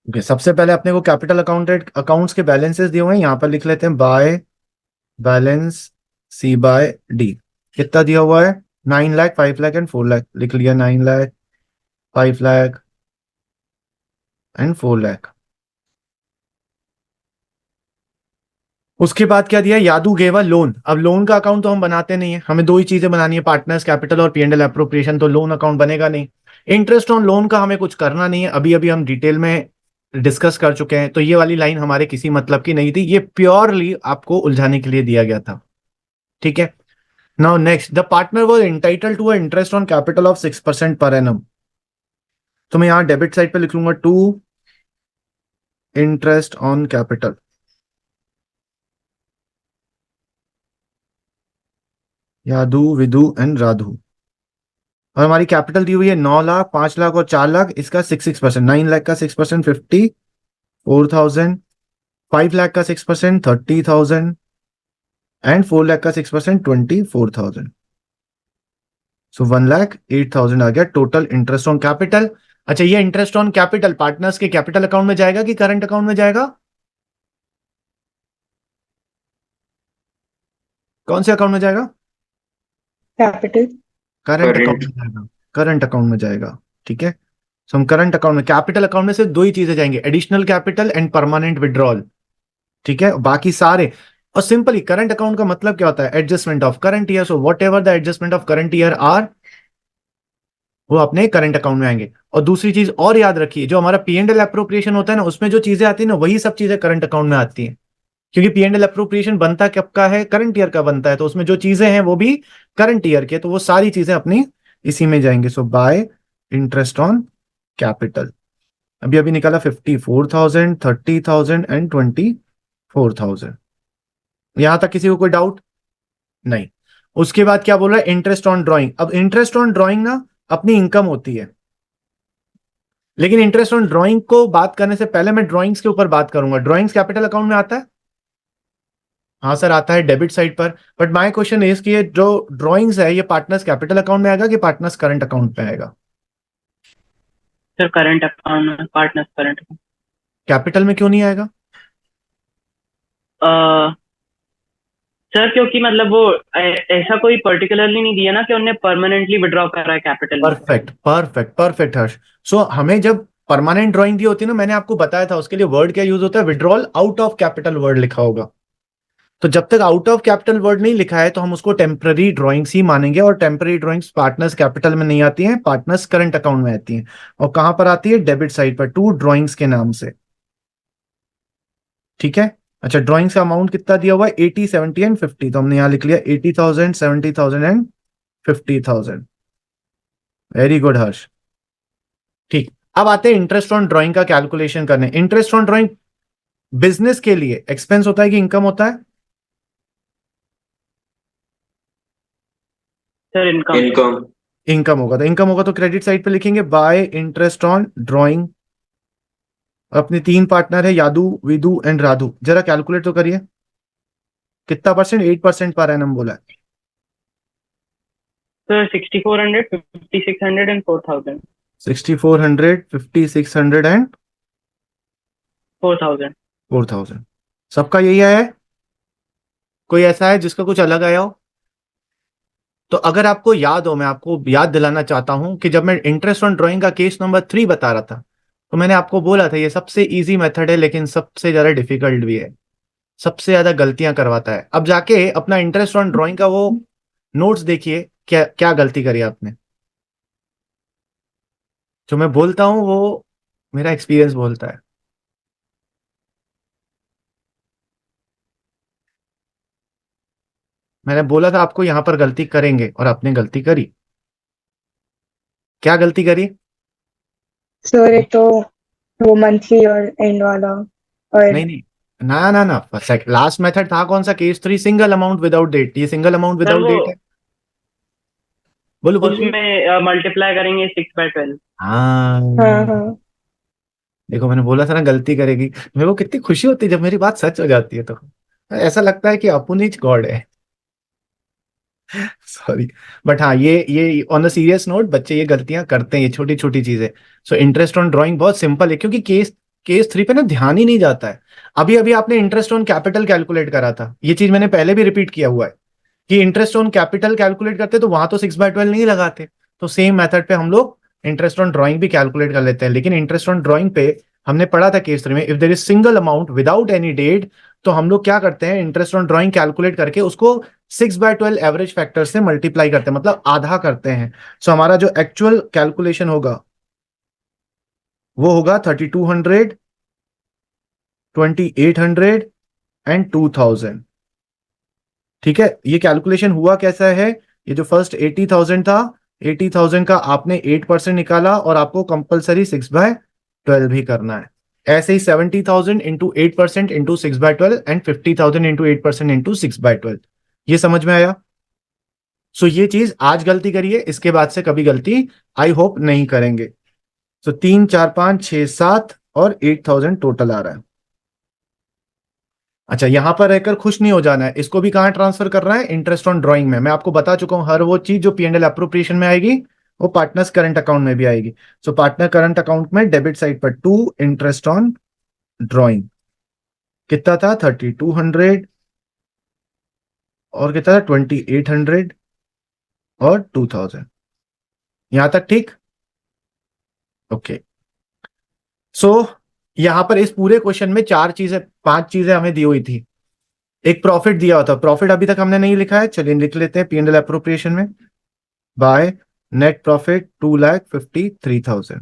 ओके, सबसे पहले अपने को कैपिटल अकाउंटेड अकाउंट्स के बैलेंसेस दिए हुए हैं, यहां पर लिख लेते हैं by balance C by D. कितना दिया हुआ है, 9 लाख, 5 लाख एंड 4 लाख। लिख लिया, 9 लाख, 5 लाख एंड 4 लाख। उसके बाद क्या दिया, यादू गेव अ लोन। अब लोन का अकाउंट तो हम बनाते नहीं है, हमें दो ही चीजें बनानी है, पार्टनर्स कैपिटल और पीएनएल एप्रोप्रिएशन, तो लोन अकाउंट बनेगा नहीं। इंटरेस्ट ऑन लोन का हमें कुछ करना नहीं है, अभी अभी हम डिटेल में डिस्कस कर चुके हैं, तो ये वाली लाइन हमारे किसी मतलब की नहीं थी, ये प्योरली आपको उलझाने के लिए दिया गया था, ठीक है। Now next, the partner was entitled to a interest on capital of 6% per annum. तो मैं यहां डेबिट साइड पे लिख लूंगा to interest on capital, Yadu Vidu and Radhu. और हमारी कैपिटल दी हुई है 9 लाख, 5 लाख और 4 लाख, इसका 6% 9 लाख का 6% 54,000, 5 लाख का 6% 30,000 एंड 4 लाख का 6% 24,000। सो 1,08,000 आ गया टोटल इंटरेस्ट ऑन कैपिटल। अच्छा, ये इंटरेस्ट ऑन कैपिटल पार्टनर्स के कैपिटल अकाउंट में जाएगा कि करंट अकाउंट में जाएगा? कौन से अकाउंट में जाएगा? Capital, current account current. में जाएगा, करंट अकाउंट में जाएगा, ठीक है। सो हम करंट अकाउंट में, कैपिटल अकाउंट में से दो ही चीजें जाएंगे, additional capital and permanent withdrawal, ठीक है। बाकी सारे, और सिंपली करंट अकाउंट का मतलब क्या होता है, adjustment of current year. So whatever the adjustment of current year are, वो अपने करंट अकाउंट में आएंगे। और दूसरी चीज और याद रखिए, जो हमारा पीएनएल एप्रोप्रिएशन होता है ना, उसमें जो चीजें आती है ना, वही सब चीजें करंट अकाउंट में आती हैं, क्योंकि पीएनएल एप्रोप्रिएशन बनता कब का है, करंट ईयर का बनता है, तो उसमें जो चीजें हैं वो भी करंट ईयर के, तो वो सारी चीजें अपनी इसी में जाएंगे। सो बाय इंटरेस्ट ऑन कैपिटल, अभी अभी निकाला 54,000, 30,000 एंड 24,000। यहां तक किसी को कोई डाउट नहीं? उसके बाद क्या बोल रहा है, इंटरेस्ट ऑन ड्राइंग। अब इंटरेस्ट ऑन ड्राइंग ना अपनी इनकम होती है, लेकिन इंटरेस्ट ऑन ड्राइंग को बात करने से पहले मैं ड्राइंग्स के ऊपर बात करूंगा। ड्राइंग्स कैपिटल अकाउंट में आता है? हाँ सर आता है, डेबिट साइड पर। बट माय क्वेश्चन इज कि ये जो ड्राइंग्स है, ये पार्टनर्स कैपिटल अकाउंट में आएगा कि पार्टनर्स करंट अकाउंट में आएगा? सर करंट अकाउंट में, पार्टनर्स करंट कैपिटल में क्यों नहीं आएगा? सर क्योंकि मतलब वो ऐसा कोई पर्टिकुलरली नहीं दिया ना कि उन्हें परमानेंटली विड्रॉ कर रहा है कैपिटल में। परफेक्ट परफेक्ट परफेक्ट हर्ष। सो हमें जब परमानेंट ड्राइंग दी होती है ना, मैंने आपको बताया था उसके लिए वर्ड क्या यूज होता है, withdrawal out of capital word लिखा होगा। तो जब तक आउट ऑफ कैपिटल वर्ड नहीं लिखा है तो हम उसको टेम्पररी ड्राइंग्स ही मानेंगे, और टेम्पररी ड्राइंग्स पार्टनर्स कैपिटल में नहीं आती हैं, पार्टनर्स करंट अकाउंट में आती हैं। और कहां पर आती है, डेबिट साइड पर, टू ड्राइंग्स के नाम से। ठीक है। अच्छा, ड्राइंग्स का अमाउंट कितना दिया हुआ है, 80, 70 एंड 50, तो हमने यहां लिख लिया 80,000, 70,000 एंड 50,000। वेरी गुड हर्ष। ठीक, अब आते हैं इंटरेस्ट ऑन ड्राइंग का कैलकुलेशन करने। इंटरेस्ट ऑन ड्राइंग बिजनेस के लिए एक्सपेंस होता है कि इनकम होता है? Sir income. इनकम। इनकम होगा, तो इनकम होगा तो क्रेडिट साइड पे लिखेंगे बाय इंटरेस्ट ऑन ड्राइंग। अपने तीन पार्टनर है, यादू, विदु एंड राधु, जरा कैलकुलेट तो करिए कितना परसेंट, 8% पर एनम बोला है। Sir 6400, 5600 and 4000। 6400, 5600 एंड 4000। 4000। सबका यही आया है? कोई ऐसा है जिसका कुछ अलग आया हो? तो अगर आपको याद हो, मैं आपको याद दिलाना चाहता हूं कि जब मैं इंटरेस्ट ऑन ड्राइंग का केस नंबर 3 बता रहा था, तो मैंने आपको बोला था ये सबसे इजी मेथड है लेकिन सबसे ज्यादा डिफिकल्ट भी है, सबसे ज्यादा गलतियां करवाता है। अब जाके अपना इंटरेस्ट ऑन ड्राइंग का वो नोट्स देखिए, क्या क्या गलती करी आपने। जो मैं बोलता हूं वो मेरा एक्सपीरियंस बोलता है। मैंने बोला था आपको यहां पर गलती करेंगे और आपने गलती करी। क्या गलती करी? सर एक तो वो मंथली और एंड वाला, और नहीं नहीं, ना ना ना, लास्ट मेथड था कौन सा, case 3, single amount without date. ये सिंगल अमाउंट सर विदाउट वो डेट है। बोलो बोलो बोलो। उसमें मल्टीप्लाई करेंगे 6/12। हाँ, हाँ हाँ। देखो मैंने बोला था ना गलती करेगी। मेरे को कितनी खुशी होती है जब मेरी बात सच हो जाती है, तो ऐसा लगता है कि अपुन ही गॉड है। सॉरी। बट हाँ, ये ऑन द सीरियस नोट, बच्चे ये गलतियां करते हैं, ये छोटी छोटी चीजें। सो इंटरेस्ट ऑन ड्राइंग बहुत सिंपल है, क्योंकि केस केस 3 पे ना ध्यान ही नहीं जाता है। अभी अभी आपने इंटरेस्ट ऑन कैपिटल कैलकुलेट करा था, ये चीज मैंने पहले भी रिपीट किया हुआ है कि इंटरेस्ट ऑन कैपिटल कैलकुलेट करते तो वहां तो 6/12 नहीं लगाते। तो सेम मेथड पे हम लोग इंटरेस्ट ऑन ड्राइंग भी कैलकुलेट कर लेते हैं, लेकिन इंटरेस्ट ऑन ड्राइंग पे हमने पढ़ा था केस 3 में, if there is single amount without any date, तो हम लोग क्या करते हैं, इंटरेस्ट ऑन ड्राइंग कैलकुलेट करके उसको 6/12 एवरेज फैक्टर से मल्टीप्लाई करते हैं, मतलब आधा करते हैं। सो हमारा जो एक्चुअल कैलकुलेशन होगा वो होगा 3200, 2800 एंड 2000। ठीक है, ये कैलकुलेशन हुआ कैसा है, ये जो फर्स्ट 80,000 था, 80,000 का आपने 8% निकाला और आपको कंपलसरी 6/12 भी करना है। ऐसे ही 70,000 into 8% into 6/12 and 50,000 into 8% into 6/12। ये समझ में आया? सो ये चीज आज गलती करिए, इसके बाद से कभी गलती आई होप नहीं करेंगे। सो 3, 4, 5, 6, 7 और 8,000 टोटल आ रहा है। अच्छा, यहां पर रहकर खुश नहीं हो जाना है, इसको भी कहां ट्रांसफर कर रहा है, इंटरेस्ट ऑन ड्राइंग में। मैं आपको बता चुका हूं हर वो चीज जो पी एंड एल अप्रोप्रिएशन में आएगी वो पार्टनर्स करंट अकाउंट में भी आएगी। सो पार्टनर करंट अकाउंट में डेबिट साइड पर 2 इंटरेस्ट ऑन ड्राइंग कितना था, 3200, और कितना था, 2800 और 2000। यहां तक ठीक? ओके। सो यहां पर इस पूरे क्वेश्चन में चार चीजें, पांच चीजें हमें दी हुई थी। एक प्रॉफिट दिया हुआ था, प्रॉफिट अभी तक हमने नहीं लिखा है, चलिए लिख लेते हैं पी एंड एल अप्रोप्रिएशन में। Bye net profit 2,53,000।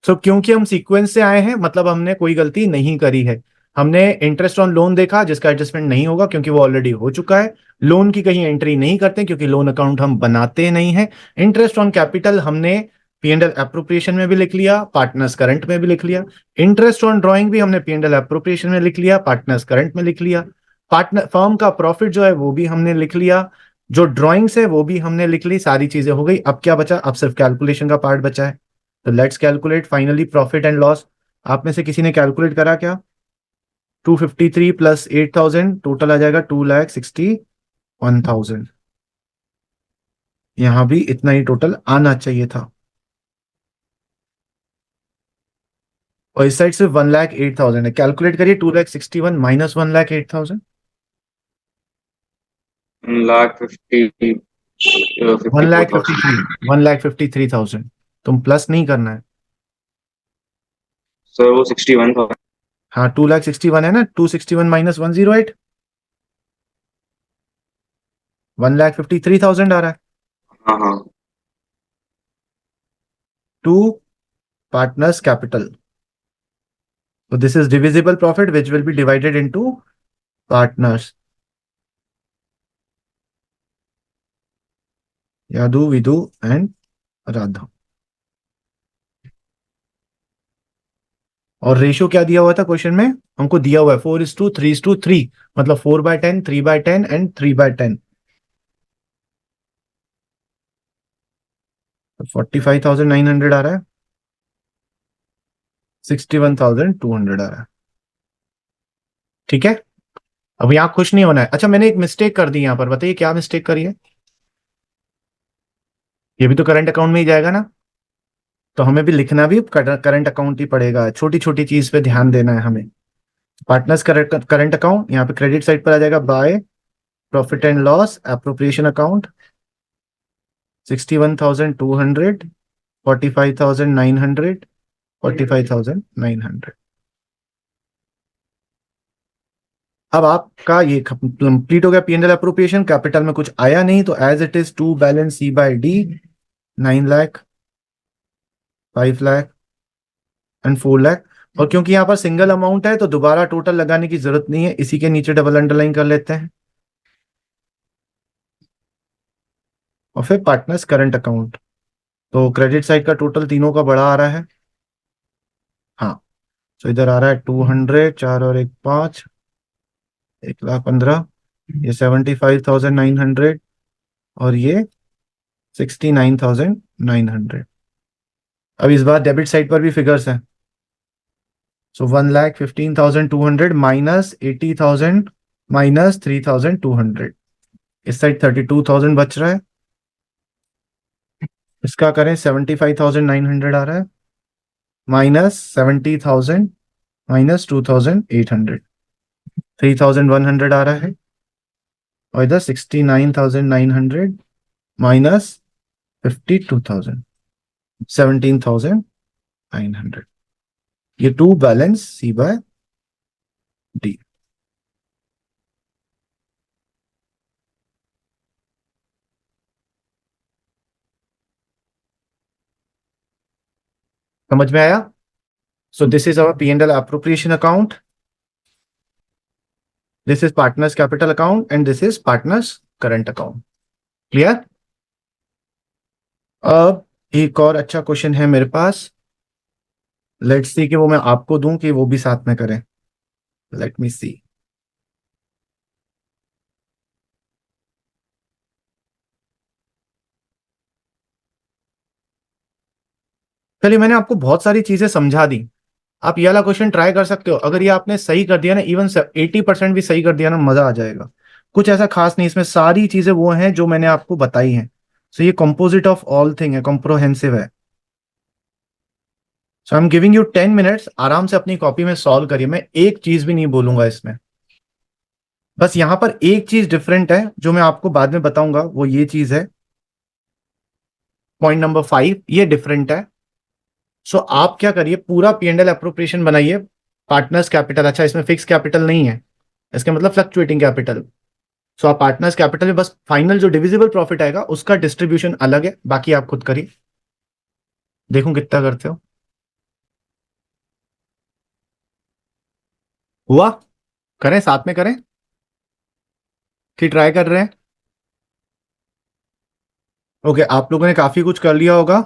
सो क्योंकि हम सीक्वेंस से आए हैं, मतलब हमने कोई गलती नहीं करी है। हमने इंटरेस्ट ऑन लोन देखा जिसका एडजस्टमेंट नहीं होगा क्योंकि वो ऑलरेडी हो चुका है। लोन की कहीं एंट्री नहीं करते क्योंकि लोन अकाउंट हम बनाते नहीं है। इंटरेस्ट ऑन कैपिटल हमने पी एंड एल एप्रोप्रिएशन में भी लिख लिया, पार्टनर्स करंट में भी लिख लिया। इंटरेस्ट ऑन ड्राइंग भी हमने पी एंड एल एप्रोप्रिएशन में लिख लिया, पार्टनर्स करंट में लिख लिया। पार्टनर फर्म का प्रॉफिट जो है वो भी हमने लिख लिया, जो ड्राइंग्स है वो भी हमने लिख ली, सारी चीजें हो गई। अब क्या बचा, अब सिर्फ कैलकुलेशन का पार्ट बचा है। तो let's calculate finally profit and loss. आप में से किसी ने कैलकुलेट करा क्या? 253 प्लस 8,000 टोटल आ जाएगा 2,61,000। यहां भी इतना ही टोटल आना चाहिए था, और इस साइड से 1,08,000 है। कैलकुलेट करिए, 2,61,000 माइनस 1,08,000। 1,50,000 1,53,000 54,000 1,53,000 तुम प्लस नहीं करना है। सर वो 61,000। हाँ 2,61 है ना, 261 माइनस 108, 1,53,000 आ रहा है। हाँ हाँ to partners capital, so this is divisible profit which will be divided into partners. Yadu, Vidu and Radha. और रेशियो क्या दिया हुआ था क्वेश्चन में? हमको दिया हुआ है 4:3:3, मतलब 4/10, 3/10 एंड 3/10। 45,900 आ रहा है, 61,200 आ रहा है। ठीक है, अब यहाँ खुश नहीं होना है। अच्छा मैंने एक मिस्टेक कर दी यहाँ पर, बताइए क्या मिस्टेक करी है? ये भी तो करंट अकाउंट में ही जाएगा ना, तो हमें भी लिखना भी करंट अकाउंट ही पड़ेगा। छोटी छोटी चीज पे ध्यान देना है हमें। पार्टनर्स करंट अकाउंट, यहाँ पे क्रेडिट साइड पर आ जाएगा bye profit and loss appropriation account 61,200, 45,900, 45,900। अब आपका ये कंप्लीट हो गया P&L अप्रोप्रिएशन। कैपिटल में कुछ आया नहीं तो as it is to balance C by D 9 lakh, 5 lakh and 4 lakh. और क्योंकि यहाँ पर सिंगल अमाउंट है तो दोबारा टोटल लगाने की जरूरत नहीं है, इसी के नीचे डबल अंडरलाइन कर लेते हैं। और फिर पार्टनर्स करंट अकाउंट, तो क्रेडिट साइड का टोटल तीनों का बड़ा आ रहा है। हाँ, तो इधर आ रहा है 200, 4 और 1 5, 1,15,000, ये 75,900 और ये 69,900। अब इस बार डेबिट साइड पर भी फिगर्स हैं। सो 1,15,200 माइनस 80,000 माइनस 3,200, इस साइड 32,000 बच रहा है। इसका करें 75,900 आ रहा है, माइनस 70,000 माइनस 2,800, 3,100 आ रहा है। और इधर 69,900 माइनस 52,000, 17,900। ये to balance C by D। समझ में आया? So this is our P&L appropriation account, this is partners capital account and this is partners current account। Clear? अब एक और अच्छा क्वेश्चन है मेरे पास, लेट्स सी कि वो मैं आपको दूं कि वो भी साथ में करें। लेट मी सी। चलिए, मैंने आपको बहुत सारी चीजें समझा दी, आप ये वाला क्वेश्चन ट्राई कर सकते हो। अगर ये आपने सही कर दिया ना, इवन 80% भी सही कर दिया ना, मजा आ जाएगा। कुछ ऐसा खास नहीं, इसमें सारी चीजें वो हैं जो मैंने आपको बताई हैं। सो ये कंपोजिट ऑफ ऑल थिंग है, कॉम्प्रोहेंसिव है। So I am giving you 10 minutes, आराम से अपनी कॉपी में सॉल्व करिए, मैं एक चीज भी नहीं बोलूंगा इसमें। बस यहां पर एक चीज डिफरेंट है जो मैं आपको बाद में बताऊंगा, वो ये चीज है पॉइंट नंबर 5, ये डिफरेंट है। सो आप क्या करिए, पूरा P&L अप्रोप्रिएशन बनाइए। पार्टनर्स कैपिटल, अच्छा इसमें फिक्स कैपिटल नहीं है, इसका मतलब फ्लक्चुएटिंग कैपिटल। सो आप पार्टनर्स कैपिटल में बस फाइनल जो डिविजिबल प्रॉफिट आएगा उसका डिस्ट्रीब्यूशन अलग है, बाकी आप खुद करिए, देखूं कितना करते हो। हुआ? करें साथ में करें कि ट्राई कर रहे हैं? ओके, आप लोगों ने काफी कुछ कर लिया होगा।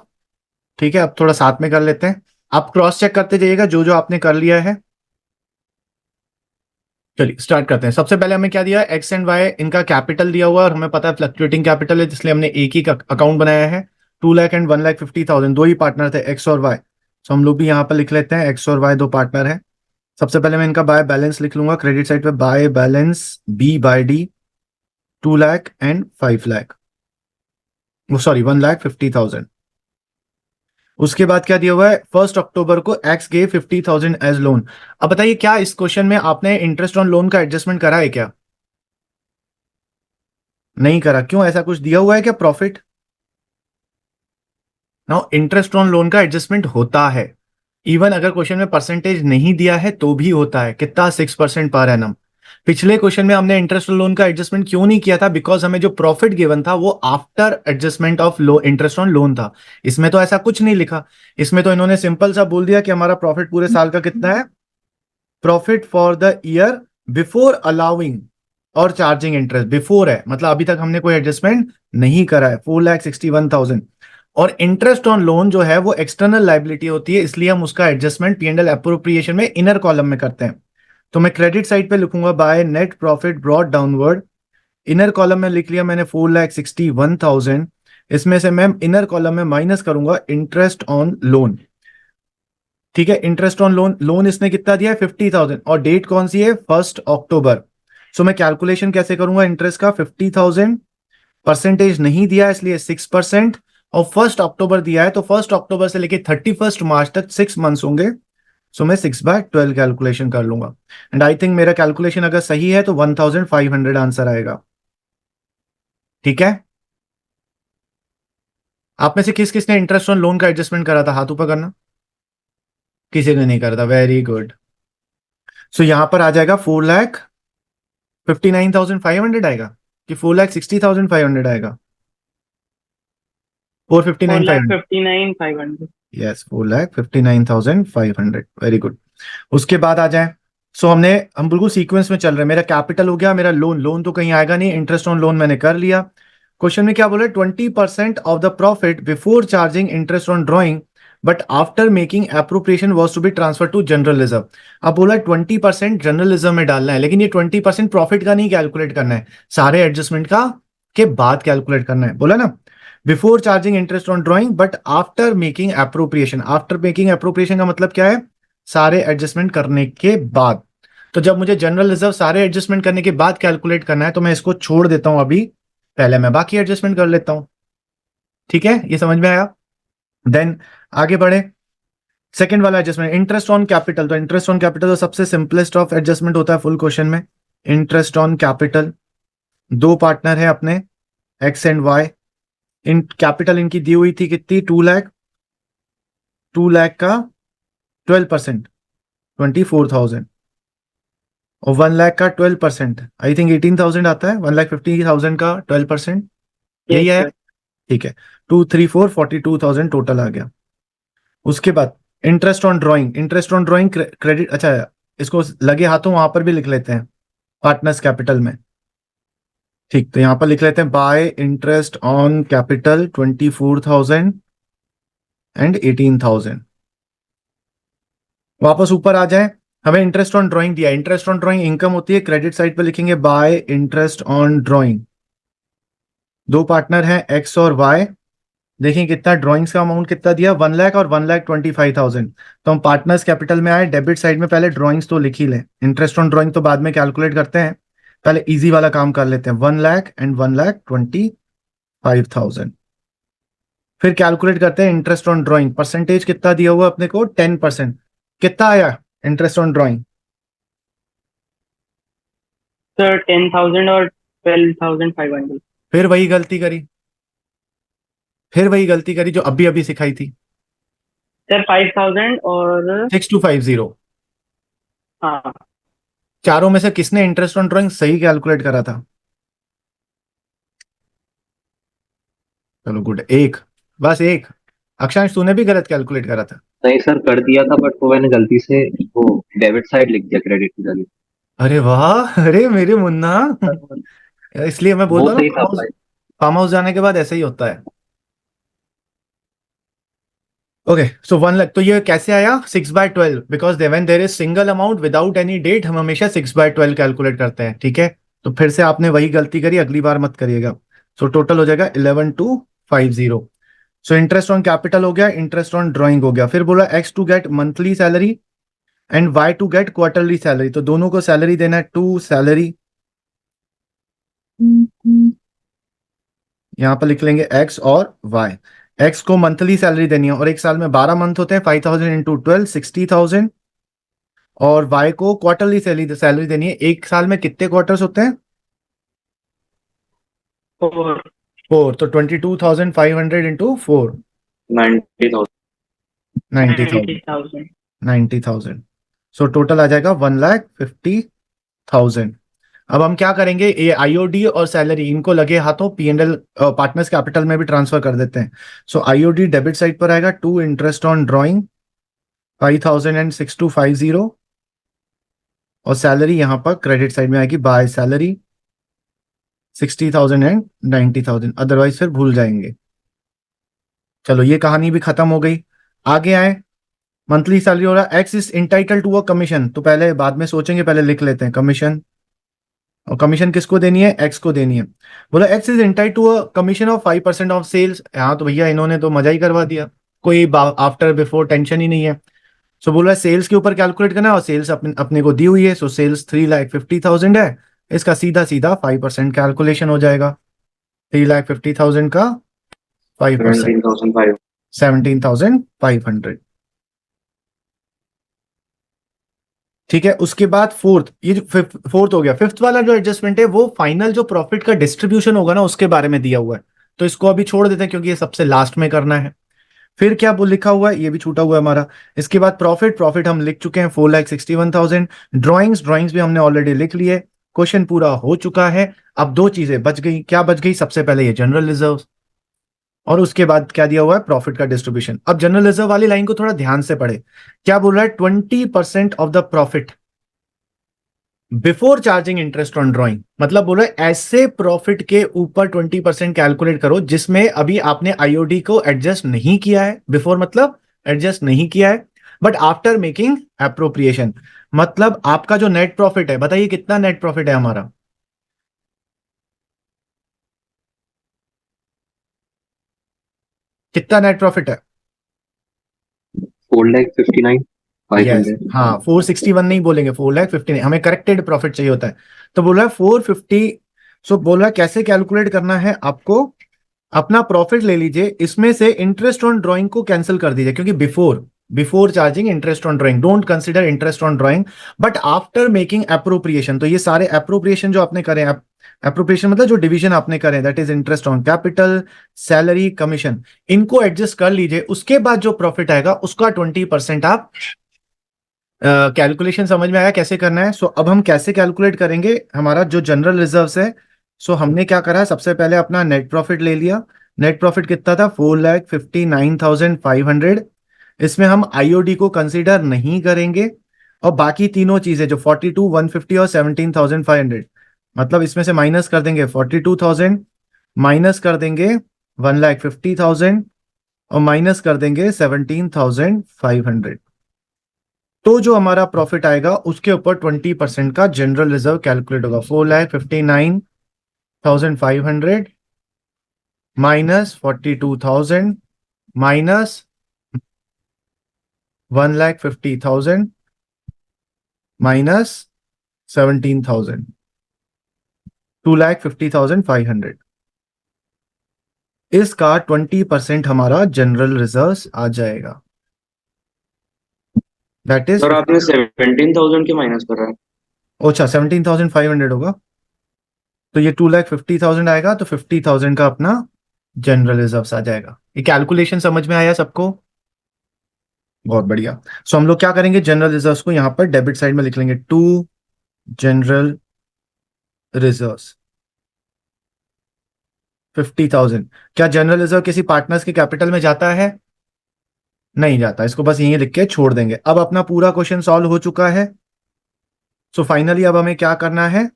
ठीक है, अब थोड़ा साथ में कर लेते हैं। आप क्रॉस चेक करते जाइएगा जो जो आपने कर लिया है। चलिए स्टार्ट करते हैं। सबसे पहले हमें क्या दिया है, एक्स एंड वाई, इनका कैपिटल दिया हुआ है और हमें पता है फ्लक्चुएटिंग कैपिटल है, इसलिए हमने एक ही अकाउंट बनाया है। 2 लाख एंड 1,50,000, दो ही पार्टनर थे, एक्स और वाई। तो हम लोग भी यहाँ पर लिख लेते हैं एक्स और वाई दो पार्टनर है। सबसे पहले मैं इनका बाय बैलेंस लिख लूंगा, क्रेडिट साइड पे by balance B by D 2 lakh and 5 lakh, sorry 1,50,000। उसके बाद क्या दिया हुआ है, 1 अक्टूबर को एक्स गे 50,000 एज लोन। अब बताइए क्या इस क्वेश्चन में आपने इंटरेस्ट ऑन लोन का एडजस्टमेंट करा है क्या? नहीं करा, क्यों? ऐसा कुछ दिया हुआ है क्या profit? Now interest on loan का एडजस्टमेंट होता है, इवन अगर क्वेश्चन में परसेंटेज नहीं दिया है तो भी होता है। कितना? 6% पर एनम। पिछले क्वेश्चन में हमने इंटरेस्ट ऑन लोन का एडजस्टमेंट क्यों नहीं किया था? बिकॉज हमें जो प्रॉफिट गिवन था वो after adjustment of low interest on loan था। इसमें तो ऐसा कुछ नहीं लिखा, इसमें तो इन्होंने सिंपल सा बोल दिया कि हमारा प्रॉफिट पूरे साल का कितना है, profit for the year before allowing और चार्जिंग इंटरेस्ट। बिफोर है मतलब अभी तक हमने कोई एडजस्टमेंट नहीं करा है, 4,61,000। और इंटरेस्ट ऑन लोन जो है वो एक्सटर्नल लाइबिलिटी होती है, इसलिए हम उसका एडजस्टमेंट पीएनएल अप्रोप्रिएशन में इनर कॉलम में करते हैं। तो मैं क्रेडिट साइड पे लिखूंगा bye net profit brought downward. Inner column में लिख लिया मैंने 4,61,000। इसमें से मैं इनर कॉलम में माइनस करूंगा इंटरेस्ट ऑन लोन। ठीक है, इंटरेस्ट ऑन लोन, लोन इसने कितना दिया है? 50,000। और डेट कौन सी है? 1 अक्टूबर। सो मैं कैलकुलेशन कैसे करूंगा इंटरेस्ट का? 50,000 परसेंटेज नहीं दिया है इसलिए 6%, और 1 अक्टूबर दिया है तो 1 अक्टूबर से लेके 31 मार्च तक 6 मंथ्स होंगे। सो मैं 6/12 कैलकुलेशन कर लूंगा। एंड आई थिंक मेरा कैलकुलेशन अगर सही है तो 1,500 आंसर आएगा। ठीक है, आप में से किस किसने इंटरेस्ट ऑन लोन का एडजस्टमेंट करा था? हाथ ऊपर करना। किसी ने नहीं करा था, वेरी गुड। सो यहां पर आ जाएगा 4,59,500 आएगा कि 4,60,500 आएगा? 459,500। 4,59,500। यस, 4,59,500। Very good. उसके बाद आ जाए, सो हम बिल्कुल सीक्वेंस में चल रहे हैं। मेरा कैपिटल हो गया, मेरा लोन, लोन तो कहीं आएगा नहीं, इंटरेस्ट ऑन लोन मैंने कर लिया। क्वेश्चन में क्या बोला? 20% of the profit before charging interest on drawing but after making appropriation was to be transfer to general reserve. अब बोला 20% जनरल रिजर्व में डालना है, लेकिन ये 20% प्रॉफिट का नहीं कैलकुलेट करना है, सारे एडजस्टमेंट का के बाद कैलकुलेट करना है। बोला ना, before charging interest on drawing but after making appropriation. After making appropriation का मतलब क्या है? सारे एडजस्टमेंट करने के बाद। तो जब मुझे जनरल रिजर्व सारे एडजस्टमेंट करने के बाद कैलकुलेट करना है तो मैं इसको छोड़ देता हूं अभी, पहले मैं बाकी एडजस्टमेंट कर लेता हूं। ठीक है, ये समझ में आया? देन आगे बढ़े, सेकंड वाला एडजस्टमेंट इंटरेस्ट ऑन कैपिटल। तो इंटरेस्ट ऑन कैपिटल तो सबसे सिंपलेस्ट ऑफ एडजस्टमेंट होता है फुल क्वेश्चन में। इंटरेस्ट ऑन कैपिटल, दो पार्टनर है अपने एक्स एंड वाई। इन कैपिटल इनकी दी हुई थी कितनी? 2 लाख। 2 लाख का 12%, 24,000। और 1 लाख का 12%, आई थिंक 18,000 आता है। 1,50,000 का 12%, यही यस है। सर। ठीक है, 2, 3, 4, 42,000 टोटल आ गया। उसके बाद interest on drawing, interest on drawing credit, अच्छा इसको लगे हाथों वहां पर भी लिख लेते हैं पार्टनर्स कैपिटल में। ठीक, तो यहां पर लिख लेते हैं bye interest on capital 24,000 and 18,000। वापस ऊपर आ जाए, हमें इंटरेस्ट ऑन ड्राइंग दिया, इंटरेस्ट ऑन ड्राइंग इनकम होती है, क्रेडिट साइड पे लिखेंगे बाय इंटरेस्ट ऑन ड्राइंग। दो पार्टनर हैं एक्स और वाई। देखिए कितना ड्राइंग्स का अमाउंट कितना दिया? 1 लाख और 1,25,000। तो हम पार्टनर्स कैपिटल में आए, डेबिट साइड में पहले ड्राइंग्स तो लिख ही लें, इंटरेस्ट ऑन ड्राइंग तो बाद में कैलकुलेट करते हैं, पहले इजी वाला काम कर लेते हैं। 1 लाख एंड 1,25,000। फिर कैलकुलेट करते हैं इंटरेस्ट ऑन ड्राइंग। परसेंटेज कितना दिया हुआ अपने को? 10%। कितना आया इंटरेस्ट ऑन ड्राइंग? सर 10,000 और 12,500। फिर वही गलती करी, फिर वही गलती करी जो अभी अभी सिखाई थी। सर 5,000 और 6,250। हाँ चारों में से किसने इंटरेस्ट ऑन ड्राइंग सही कैलकुलेट करा था? चलो गुड, एक, बस एक। अक्षांश तूने भी गलत कैलकुलेट करा था। नहीं सर, कर दिया था बट वो मैंने गलती से वो डेबिट साइड लिख दिया क्रेडिट की जगह। अरे वाह, अरे मेरे मुन्ना, इसलिए मैं वो बोलता हूँ ना, सही था फार्म हाउस, भाई। फार्म हाउस जाने के बाद ऐसे ही होता है। ओके, सो 1 लाख, तो ये कैसे आया? 6/12, because when there is single amount without any date हम हमेशा 6/12 कैलकुलेट करते हैं। ठीक है, तो फिर से आपने वही गलती करी, अगली बार मत करिएगा। सो टोटल हो जाएगा 11,250। सो इंटरेस्ट ऑन कैपिटल हो गया, इंटरेस्ट ऑन ड्राइंग हो गया। फिर बोला X to get monthly salary and Y to get quarterly salary. तो दोनों को सैलरी देना है, टू सैलरी। यहां पर लिख लेंगे एक्स और वाई। एक्स को मंथली सैलरी देनी है और एक साल में 12 मंथ होते हैं, 5,000 इंटू 12, 60,000। और वाई को क्वार्टरली सैलरी सैलरी देनी है, एक साल में कितने क्वार्टर्स होते हैं? 4 4, तो 22,500 इंटू 4, 90,000। 90,000, 90,000। 90,000। सो टोटल आ जाएगा 1,50,000। अब हम क्या करेंगे, ये आईओडी और सैलरी इनको लगे हाथों P&L पार्टनर्स कैपिटल में भी ट्रांसफर कर देते हैं। सो आईओडी डेबिट साइड पर आएगा, टू इंटरेस्ट ऑन ड्रॉइंग 5,006,250, और सैलरी यहां पर क्रेडिट साइड में आएगी, बाय सैलरी 60,000 एंड 90,000, अदरवाइज फिर भूल जाएंगे। चलो ये कहानी भी खत्म हो गई। आगे आए, मंथली सैलरी हो रहा X is entitled to a commission, तो पहले बाद में सोचेंगे, पहले लिख लेते हैं कमीशन। और कमीशन किसको देनी है, एक्स को देनी है। बोला X is entitled to a commission of 5% of sales. हाँ तो भैया इन्होंने तो मजा ही करवा दिया, कोई आफ्टर बिफोर टेंशन ही नहीं है। सो बोला सेल्स के ऊपर कैलकुलेट करना है, और सेल्स अपने को दी हुई है, सो सेल्स 3,50,000 है, इसका सीधा सीधा 5% कैलकुलेशन हो जाएगा। 3,50,000 का 5%, 17,500। 17,500। ठीक है, उसके बाद फोर्थ, ये जो फोर्थ हो गया। फिफ्थ वाला जो एडजस्टमेंट है वो फाइनल जो प्रॉफिट का डिस्ट्रीब्यूशन होगा ना उसके बारे में दिया हुआ है, तो इसको अभी छोड़ देते हैं क्योंकि ये सबसे लास्ट में करना है। फिर क्या वो लिखा हुआ है, ये भी छूटा हुआ है हमारा। इसके बाद प्रॉफिट, प्रॉफिट हम लिख चुके हैं 4,61,000। ड्रॉइंग्स, ड्रॉइंग्स भी हमने ऑलरेडी लिख लिए। क्वेश्चन पूरा हो चुका है। अब दो चीजें बच गई, क्या बच गई, सबसे पहले ये जनरल रिजर्व, और उसके बाद क्या दिया हुआ है, प्रॉफिट का डिस्ट्रीब्यूशन। अब जनरल रिजर्व वाली लाइन को थोड़ा ध्यान से पढ़े, क्या बोल रहा है, 20% of the profit before charging interest on drawing, मतलब बोलो ऐसे प्रॉफिट के ऊपर 20% कैलकुलेट करो जिसमें अभी आपने आईओडी को एडजस्ट नहीं किया है। बिफोर मतलब एडजस्ट नहीं किया है, बट आफ्टर मेकिंग अप्रोप्रिएशन, मतलब आपका जो नेट प्रॉफिट है, बताइए कितना नेट प्रॉफिट है हमारा, कितना नेट प्रॉफिट है। 4,59,500। यस, हाँ 461 नहीं बोलेंगे, 4,50,000, हमें करेक्टेड प्रॉफिट चाहिए होता है। तो बोल रहा है 450। सो बोल रहा है कैसे कैलकुलेट करना है आपको, अपना प्रॉफिट ले लीजिए, इसमें से इंटरेस्ट ऑन ड्राइंग को कैंसिल कर दीजिए, क्योंकि before before charging interest on drawing, don't consider interest on drawing, but after making appropriation, तो ये सारे अप्रोप्रिएशन जो आपने करे, अप्रोप्रिएशन मतलब जो डिवीजन आपने करे, that is interest on capital, salary, commission, इनको एडजस्ट कर लीजिए। उसके बाद जो प्रॉफिट आएगा उसका 20% आप कैलकुलेशन समझ में आया कैसे करना है। सो अब हम कैसे कैलकुलेट करेंगे हमारा जो जनरल रिजर्व्स है। सो हमने क्या करा है, सबसे पहले अपना नेट प्रॉफिट ले लिया। नेट प्रॉफिट कितना था, 4,59,500। इसमें हम आईओडी को कंसीडर नहीं करेंगे, और बाकी तीनों चीजें जो 42, 150 और 17,500, मतलब इसमें से माइनस कर देंगे 42,000, माइनस कर देंगे 1,50,000, और माइनस कर देंगे 17,500। तो जो हमारा प्रॉफिट आएगा उसके ऊपर 20% का जनरल रिजर्व कैलकुलेट होगा। 4,59,500 माइनस 42,000 माइनस 1,50,000 माइनस 17,000, 2,50,500। इसका 20% हमारा जनरल रिजर्व आ जाएगा, दैट इज, सर आपने 17,000 के माइनस करा है। अच्छा 17,500 होगा, तो ये 2,50,000 आएगा, तो 50,000 का अपना जनरल रिजर्व्स आ जाएगा। ये कैलकुलेशन समझ में आया सबको, बहुत बढ़िया। सो हम लोग क्या करेंगे, जनरल रिजर्व्स को यहां पर डेबिट साइड में लिख लेंगे, टू जनरल रिजर्व्स 50,000। क्या जनरल रिजर्व किसी पार्टनर्स के कैपिटल में जाता है, नहीं जाता, इसको बस यहीं लिख के छोड़ देंगे। अब अपना पूरा क्वेश्चन सॉल्व हो चुका है। सो फाइनली अब हमें क्या करना है,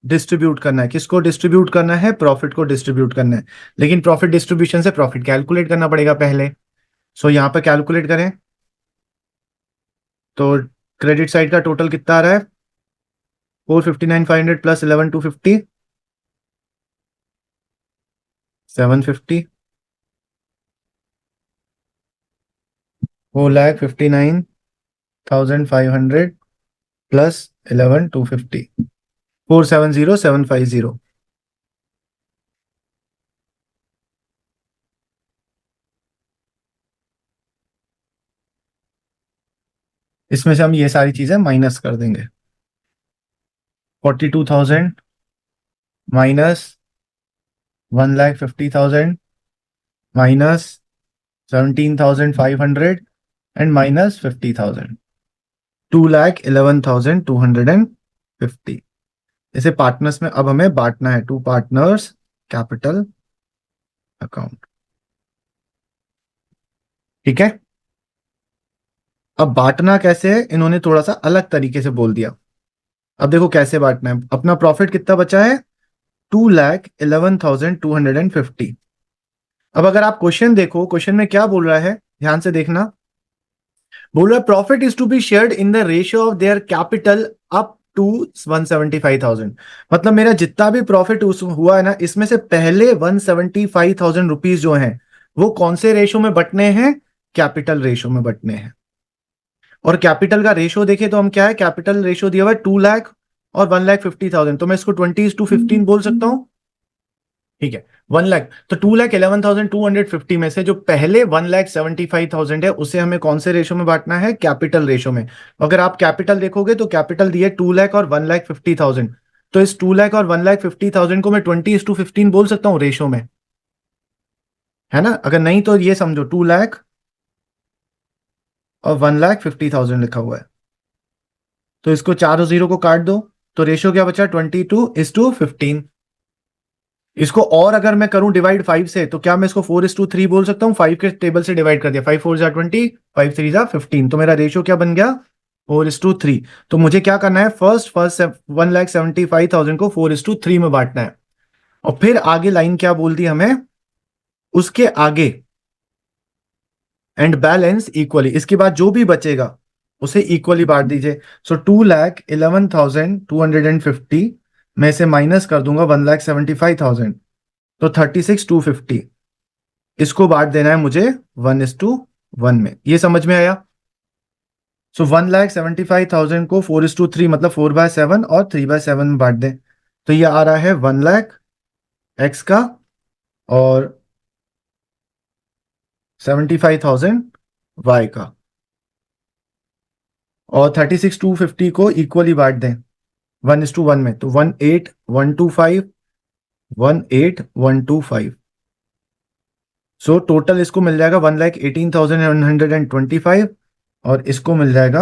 डिस्ट्रीब्यूट करना है। किसको डिस्ट्रीब्यूट करना है, प्रॉफिट को डिस्ट्रीब्यूट करना है, लेकिन प्रॉफिट डिस्ट्रीब्यूशन से प्रॉफिट कैलकुलेट करना पड़ेगा पहले। सो यहां पर कैलकुलेट करें, तो क्रेडिट साइड का टोटल कितना आ रहा है, 459,500 प्लस 11,250, 750, 4,59,500 प्लस 11,250, 470,750। इसमें से हम ये सारी चीजें माइनस कर देंगे, 42,000 माइनस 1,50,000 माइनस 17,500 एंड माइनस 50,000, 2,11,250। इसे पार्टनर्स में अब हमें बांटना है, टू पार्टनर्स कैपिटल अकाउंट। ठीक है, अब बांटना कैसे है, इन्होंने थोड़ा सा अलग तरीके से बोल दिया। अब देखो कैसे बांटना है। अपना प्रॉफिट कितना बचा है, 2,11,250। अब अगर आप क्वेश्चन देखो, क्वेश्चन में क्या बोल रहा है, ध्यान से देखना। बोल रहा है profit is to be shared in the ratio of their capital up to 175,000। मतलब मेरा जितना भी प्रॉफिट हुआ है ना, इसमें से पहले 175,000 रुपीज जो हैं वो कौन से रेशो में बटने हैं, कैपिटल रेशो में बटने हैं। और कैपिटल का रेशो देखे तो हम क्या है, कैपिटल रेशो दिया हुआ है 2 लाख और 1,50,000, तो मैं इसको 20:15 बोल सकता हूं। ठीक है, 1 लाख, तो 2,11,250 में से जो पहले 1,75,000 है उसे हमें कौन से रेशो में बांटना है, कैपिटल रेशो में। अगर आप कैपिटल देखोगे तो कैपिटल दिए 2 लाख और 1,50,000, तो इस 2 लाख और 1,50,000 को मैं 20:15 बोल सकता हूं रेशो में, है ना। अगर नहीं तो ये समझो 2 लाख और 1,50,000 लिखा हुआ है, तो इसको 4 और 0 को काट दो, तो रेशो क्या बचा, 22:15। इसको और अगर मैं करूं डिवाइड 5 से, तो क्या मैं इसको 4:3 बोल सकता हूं। 5 के टेबल से डिवाइड कर दिया, 5 4 जा 20, 5 3 जा 15, तो मेरा रेशियो क्या बन गया, 4:3। तो मुझे क्या करना है, फर्स्ट 1,75,000 को 4:3 में बांटना है। और फिर आगे लाइन क्या बोल दी हमें, उसके आगे एंड बैलेंस इक्वली, इसके बाद जो भी बचेगा उसे इक्वली बांट दीजिए। सो 2,11,250 में से माइनस कर दूंगा 1,75,000, तो 36,250। इसको बांट देना है मुझे 1:1 में। ये समझ में आया। सो 1,75,000 को 4:3 मतलब 4/7 और 3/7 में बांट दें, तो ये आ रहा है 1 लाख एक्स का और 75,000 वाई का। और 36,250 को इक्वली बांट दें 1:1 में, तो 18,125 18,125। सो टोटल इसको मिल जाएगा 1,18,125 और इसको मिल जाएगा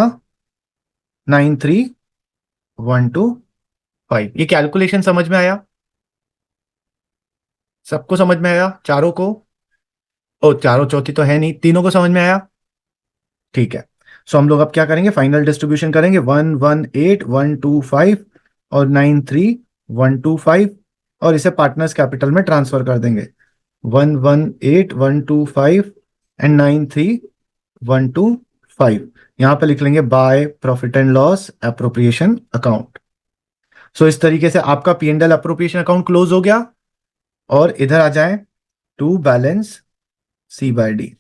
93,125। ये कैलकुलेशन समझ में आया, सबको समझ में आया, चारों को, ओ चारों चौथी तो है नहीं, तीनों को समझ में आया। ठीक है, सो हम लोग अब क्या करेंगे, फाइनल डिस्ट्रीब्यूशन करेंगे, 118,125 और 93,125 और इसे पार्टनर्स कैपिटल में ट्रांसफर कर देंगे, 118,125 एंड 93,125। यहां पे लिख लेंगे by profit and loss appropriation account. So इस तरीके से आपका P&L एप्रोप्रिएशन अकाउंट क्लोज हो गया। और इधर आ जाएं टू बैलेंस C/D।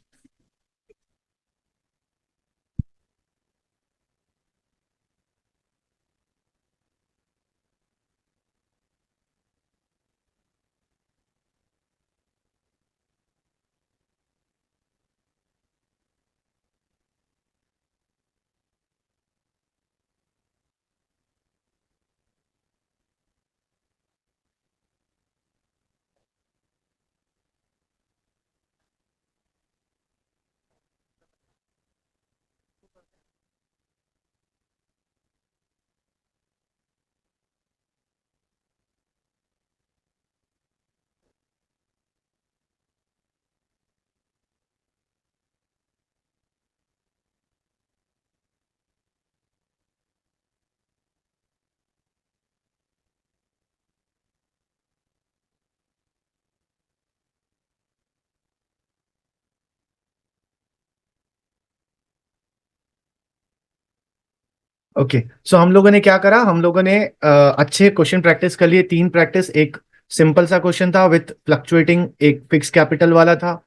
ओके, सो हम लोगों ने क्या करा, हम लोगों ने अच्छे क्वेश्चन प्रैक्टिस कर लिए, 3 प्रैक्टिस। एक सिंपल सा क्वेश्चन था विथ फ्लक्चुएटिंग, एक फिक्स कैपिटल वाला था,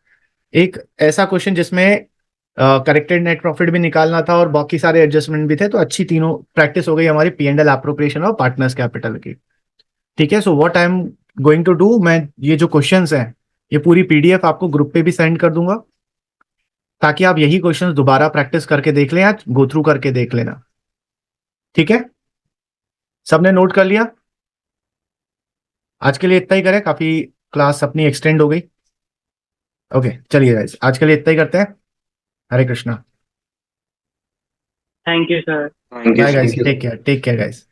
एक ऐसा क्वेश्चन जिसमें करेक्टेड नेट प्रॉफिट भी निकालना था और बाकी सारे एडजस्टमेंट भी थे। तो अच्छी तीनों प्रैक्टिस हो गई हमारी P&L एप्रोप्रिएशन और पार्टनर्स कैपिटल की। ठीक है, so what I am going to do, मैं ये जो क्वेश्चंस हैं ये पूरी PDF आपको ग्रुप पे भी सेंड कर दूंगा, ताकि आप यही क्वेश्चंस दोबारा प्रैक्टिस करके देख लें या गो थ्रू करके देख लेना। ठीक है, सबने नोट कर लिया। आज के लिए इतना ही करें, काफी क्लास अपनी एक्सटेंड हो गई। ओके चलिए गाइस, आज के लिए इतना ही करते हैं। Hare Krishna. Thank you sir. Thank you, bye guys, thank you. Take care guys.